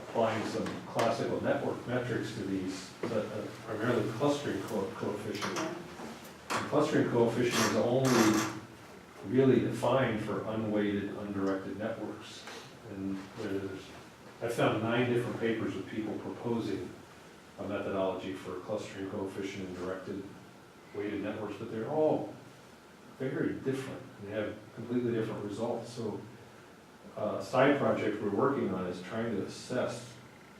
applying some classical network metrics to these, but primarily clustering coefficient. And clustering coefficient is only really defined for unweighted, undirected networks. And I found 9 different papers of people proposing a methodology for clustering coefficient and directed weighted networks, but they're all very different. They have completely different results. So a side project we're working on is trying to assess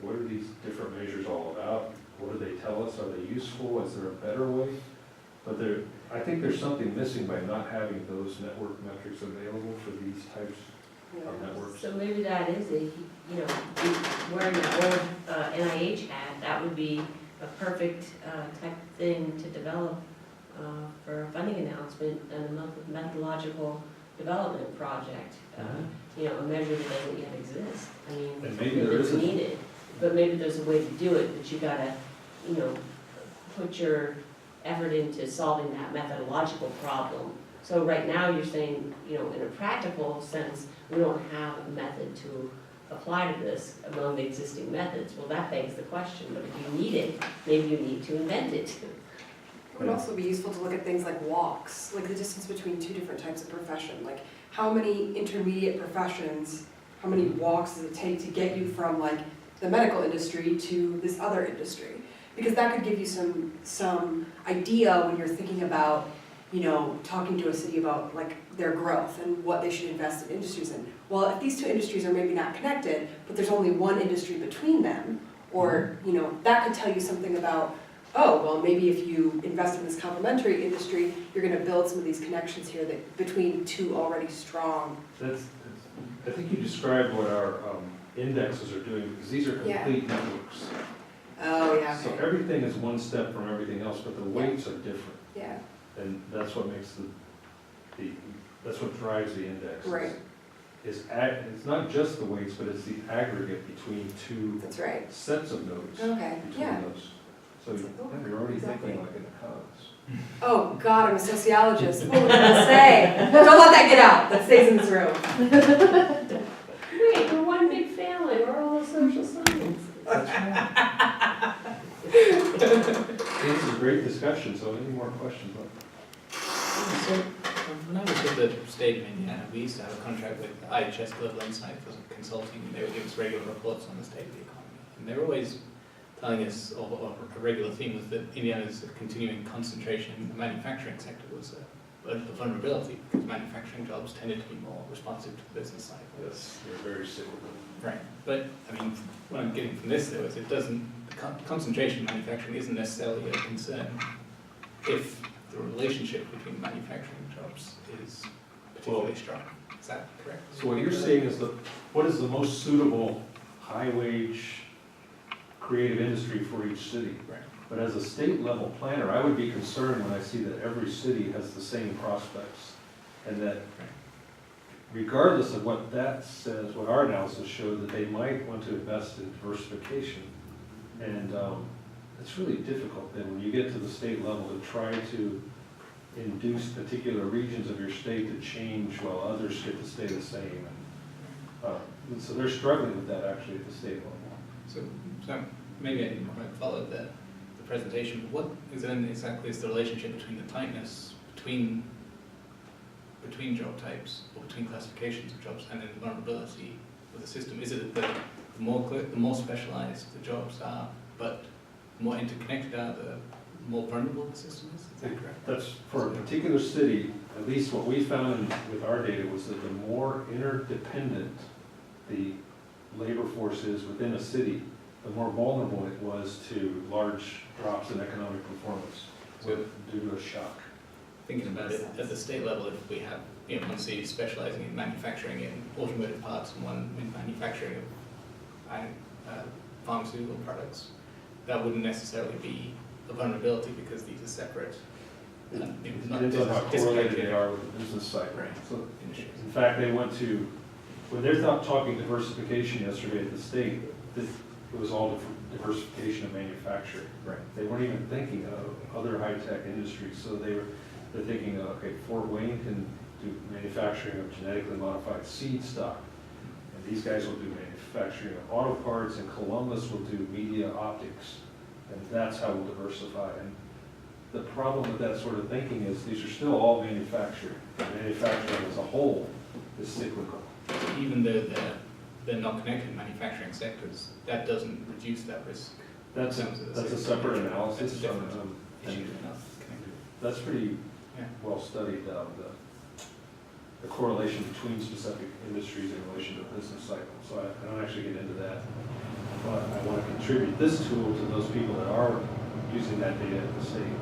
what are these different measures all about? What do they tell us? Are they useful? Is there a better way? But I think there's something missing by not having those network metrics available for these types of networks. So maybe that is wearing that old NIH hat, that would be a perfect type thing to develop for a funding announcement and a methodological development project. A measure that doesn't yet exist. I mean, And maybe if there it's isn't. needed, but maybe there's a way to do it, but you gotta, put your effort into solving that methodological problem. So right now, you're saying, in a practical sense, we don't have a method to apply to this among the existing methods. Well, that begs the question, but if you need it, maybe you need to invent it. It would also be useful to look at things like walks, like the distance between 2 different types of profession. Like how many intermediate professions, how many walks does it take to get you from like the medical industry to this other industry? Because that could give you some idea when you're thinking about, talking to a city about like their growth and what they should invest in industries in. Well, if these 2 industries are maybe not connected, but there's only one industry between them, or, that could tell you something about, oh, well, maybe if you invest in this complementary industry, you're going to build some of these connections here that between 2 already strong. I think you described what our indexes are doing, because these are Yeah. complete networks. everything is one step from everything else, but the weights are different. Yeah, And that's what makes that's what drives the index. right, It's not just the weights, but it's the aggregate between two that's right. sets of nodes. Okay, yeah. Between those. So Okay, you're already exactly. thinking like an economist. Oh, God, I'm a sociologist. What was I gonna say? Don't let that get out. That stays in this room. Wait, we're one big family, we're all social science. This is a great discussion, so any more questions? So, when I was with the state of Indiana, we used to have a contract with IHS Global Insight for consulting, and they would give us regular reports on the state of the economy. And they were always telling us, or a regular theme was that Indiana's continuing concentration in the manufacturing sector was a vulnerability, because manufacturing jobs tended to be more responsive to the business cycle. Yes, you're very cyclical. Right, but, I mean, what I'm getting from this though is it doesn't, the concentration in manufacturing isn't necessarily a concern if the relationship between manufacturing jobs is particularly strong. Is that correct? So what you're saying is what is the most suitable high-wage creative industry for each city? Right. But as a state level planner, I would be concerned when I see that every city has the same prospects. And that regardless of what that says, what our analysis showed, that they might want to invest in diversification. And it's really difficult then when you get to the state level to try to induce particular regions of your state to change while others get to stay the same. And so they're struggling with that actually at the state level. So maybe I didn't quite follow the presentation, but what is then exactly is the relationship between the tightness between job types or between classifications of jobs and then the vulnerability of the system? Is it that the more specialized the jobs are, but the more interconnected are, the more vulnerable the system is? Is that correct? That's for a particular city, at least what we found with our data was that the more interdependent the labor force is within a city, the more vulnerable it was to large drops in economic performance due to a shock. Thinking about it at the state level, if we have one city specializing in manufacturing in automotive parts and one in manufacturing of pharmaceutical products, that wouldn't necessarily be a vulnerability because these are separate. It Not depends on how correlated disconnected. they are with the business cycle. Right. So, Industries. in fact, they went to, when they're talking diversification yesterday at the state, it was all diversification of manufacturing. Right. They weren't even thinking of other high-tech industries, so they're thinking, okay, Fort Wayne can do manufacturing of genetically modified seed stock, and these guys will do manufacturing of auto parts, and Columbus will do media optics, and that's how we'll diversify. And the problem with that sort of thinking is these are still all manufacturing. Manufacturing as a whole is cyclical. Even though they're not connected manufacturing sectors, that doesn't reduce that risk. That's in terms of the a system. separate analysis. That's a different and issue, they're not connected. that's pretty Yeah. well studied, the correlation between specific industries in relation to the business cycle. So I don't actually get into that, but I want to contribute this tool to those people that are using that data at the state.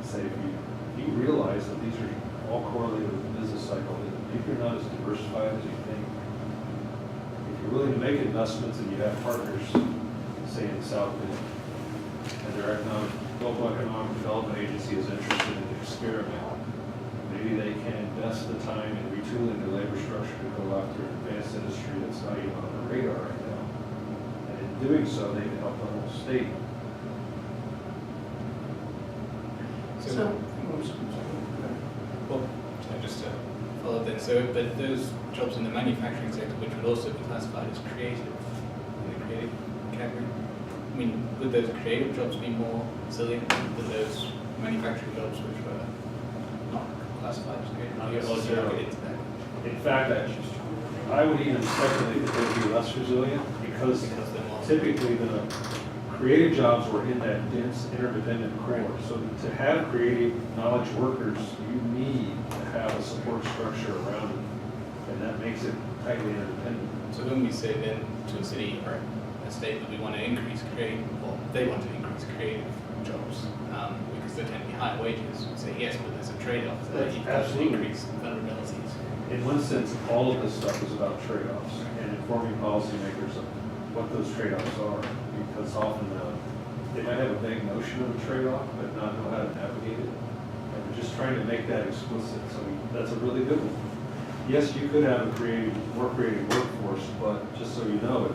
Say, if you realize that these are all correlated with the business cycle, that if you're not as diversified as you think, if you're willing to make investments and you have partners, say in South Bend, and their local economic development agency is interested in an experiment, maybe they can invest the time in retooling their labor structure to go after an advanced industry that's not even on the radar right now. And in doing so, they can help the whole state. Well, just to follow up then, so, but those jobs in the manufacturing sector, which would also be classified as creative, in the creative category, I mean, would those creative jobs be more resilient than those manufacturing jobs which were not classified as creative? Not Or do you not necessarily. get into that? In fact, I would even speculate that they'd be less resilient because they're more. typically the creative jobs were in that dense interdependent core. So to have creative knowledge workers, you need to have a support structure around it. And that makes it tightly interdependent. So when we say then to a city or a state that we want to increase creative, or they want to increase creative jobs, because they tend to be high wages, we say yes, but there's a trade-off. So that you've got to Absolutely. increase vulnerabilities. In one sense, all of this stuff is about trade-offs and informing policymakers of what those trade-offs are. Because often, if they might have a vague notion of a trade-off, but not know how to navigate it. And we're just trying to make that explicit, so that's a really good one. Yes, you could have a more creative workforce, but just so you know, if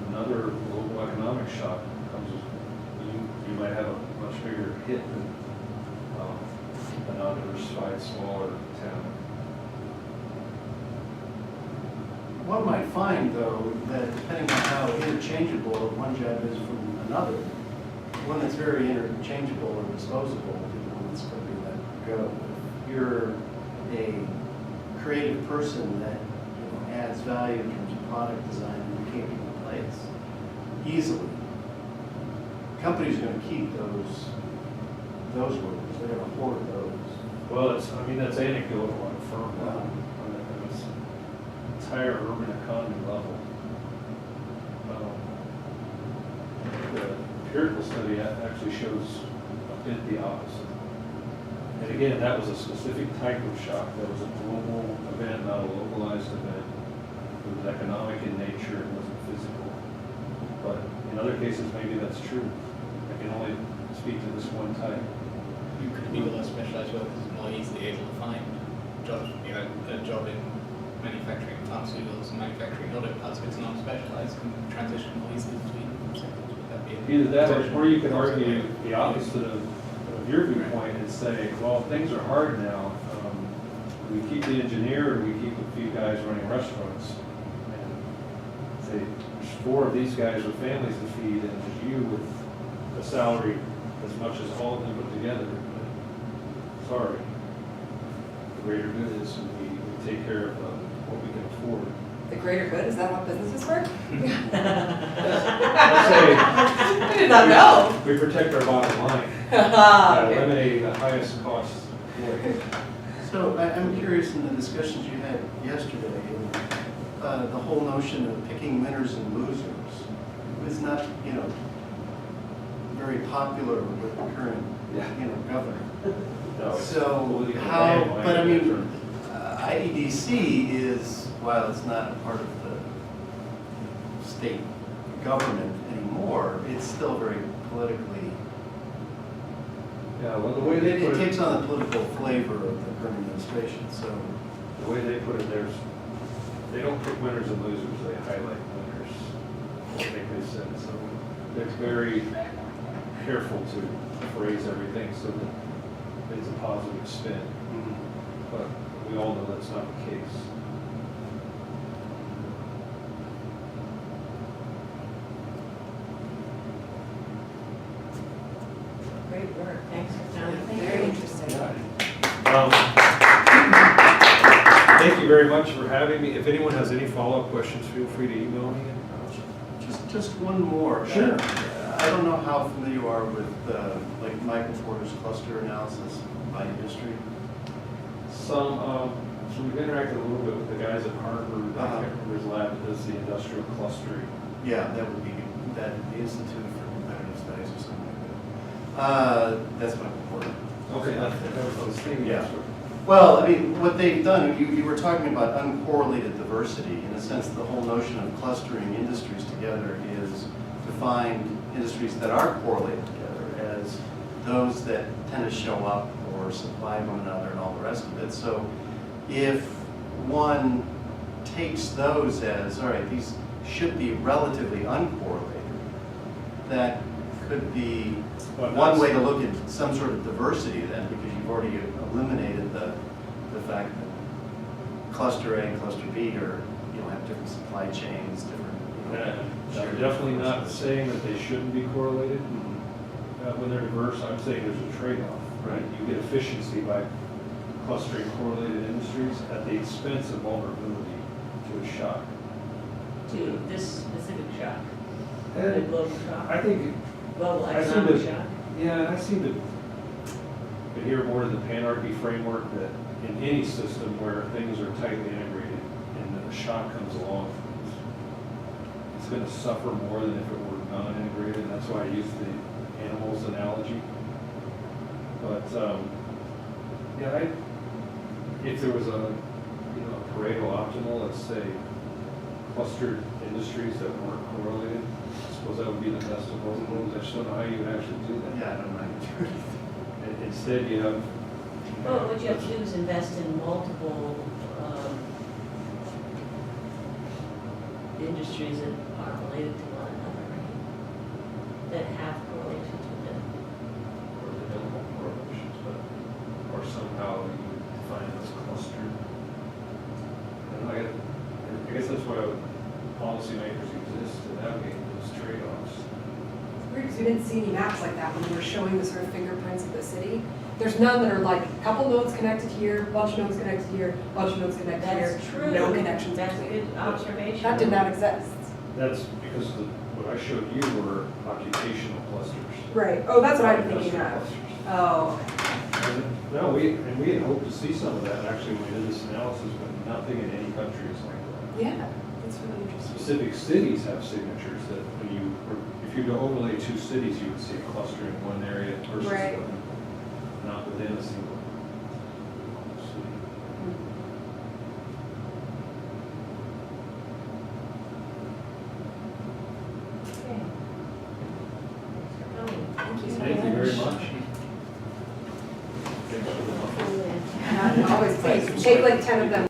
another global economic shock comes, you might have a much bigger hit than a non-diversified, smaller town. One might find, though, that depending on how interchangeable one job is from another, one that's very interchangeable or disposable, the one that's going to be let go. If you're a creative person that adds value in terms of product design and you can't be replaced easily, companies are going to keep those workers. They're going to hoard those. Well, that's anecdotal on a firm level, on an entire urban economy level. The empirical study actually shows a bit the opposite. And again, that was a specific type of shock. That was a global event, not a localized event. It was economic in nature, it wasn't physical. But in other cases, maybe that's true. I can only speak to this one type. You could be less specialized workers more easily able to find jobs, a job in manufacturing pharmaceuticals and manufacturing other parts of it's non-specialized can transition more easily between sectors. Would that be Either that, or you could argue the opposite of your viewpoint and say, well, things are hard now. We keep the engineer, or we keep a few guys running restaurants. And say, there's 4 of these guys with families to feed, and there's you with a salary as much as all of them put together. Sorry. The greater good is we take care of what we can afford. The greater good, is that how businesses work? I I did not know. We protect our bottom line Ah, by okay. eliminating the highest cost employee. So I'm curious, in the discussions you had yesterday, the whole notion of picking winners and losers is not, very popular with the current, governor. No, it's So political how, bandwagon but I mean, term. IEDC is, while it's not a part of the state government anymore, it's still very politically, Yeah, well, the way they it put takes it, on the political flavor of the current administration, so. the way they put it, they don't pick winners and losers, they highlight winners. I think they said, so they're very careful to phrase everything so that it's a positive spin. But we all know that's not the case. Great work, thanks for coming. Very interesting. Thank you very much for having me. If anyone has any follow-up questions, feel free to email me. Just one more. Sure. I don't know how familiar you are with, like Michael Porter's cluster analysis by industry. So we've interacted a little bit with the guys at Harvard, I Uh-huh. can't remember his lab, that does the industrial clustering. Yeah, that would be, the Institute for Competitive Studies or something like that. That's Michael Porter. Okay, that was what I was thinking. Yeah. Well, I mean, what they've done, you were talking about uncorrelated diversity. In a sense, the whole notion of clustering industries together is to find industries that are correlated together as those that tend to show up or supply one another and all the rest of it. So if one takes those as, all right, these should be relatively uncorrelated, that could be one way to look at some sort of diversity then, because you've already eliminated the fact that cluster A and cluster B are, have different supply chains, different. I'm definitely not saying that they shouldn't be correlated. Mhm. When they're diverse, I'm saying there's a trade-off. Right. You get efficiency by clustering correlated industries at the expense of vulnerability to a shock. To this specific shock, the And global shock, I think, global I seem economic to- shock. yeah, I seem to adhere more to the panarchy framework that in any system where things are tightly integrated and a shock comes along, it's going to suffer more than if it were non-integrated. That's why I use the animals analogy. But if there was a Pareto optimal, let's say clustered industries that weren't correlated, suppose that would be the best of both worlds. I just don't know how you would actually do that. Yeah, I don't know. Instead, you have. Well, what you have to do is invest in multiple, industries that are related to one another, right? That have correlations with them. Or the minimal correlations, but, or somehow you would define it as clustered. I don't know, I guess that's why policymakers exist, to navigate those trade-offs. Weird, because we didn't see any maps like that when we were showing the sort of fingerprints of the city. There's none that are like, a couple nodes connected here, bunch of nodes connected here, bunch of nodes connected here. That's true. No connections That's a between. good observation. That did not exist. That's because what I showed you were occupational clusters. Right, oh, that's what I'm Industrial thinking of. clusters. Oh, No, we had hoped to see some of that actually when we did this analysis, but nothing in any country is like that. yeah, that's really interesting. Specific cities have signatures that when if you go overlay two cities, you would see a cluster in one area versus Right. not within a single city. Okay. Thanks for coming. Thank you so Thank you very much. Hopefully, Always take like 10 of them.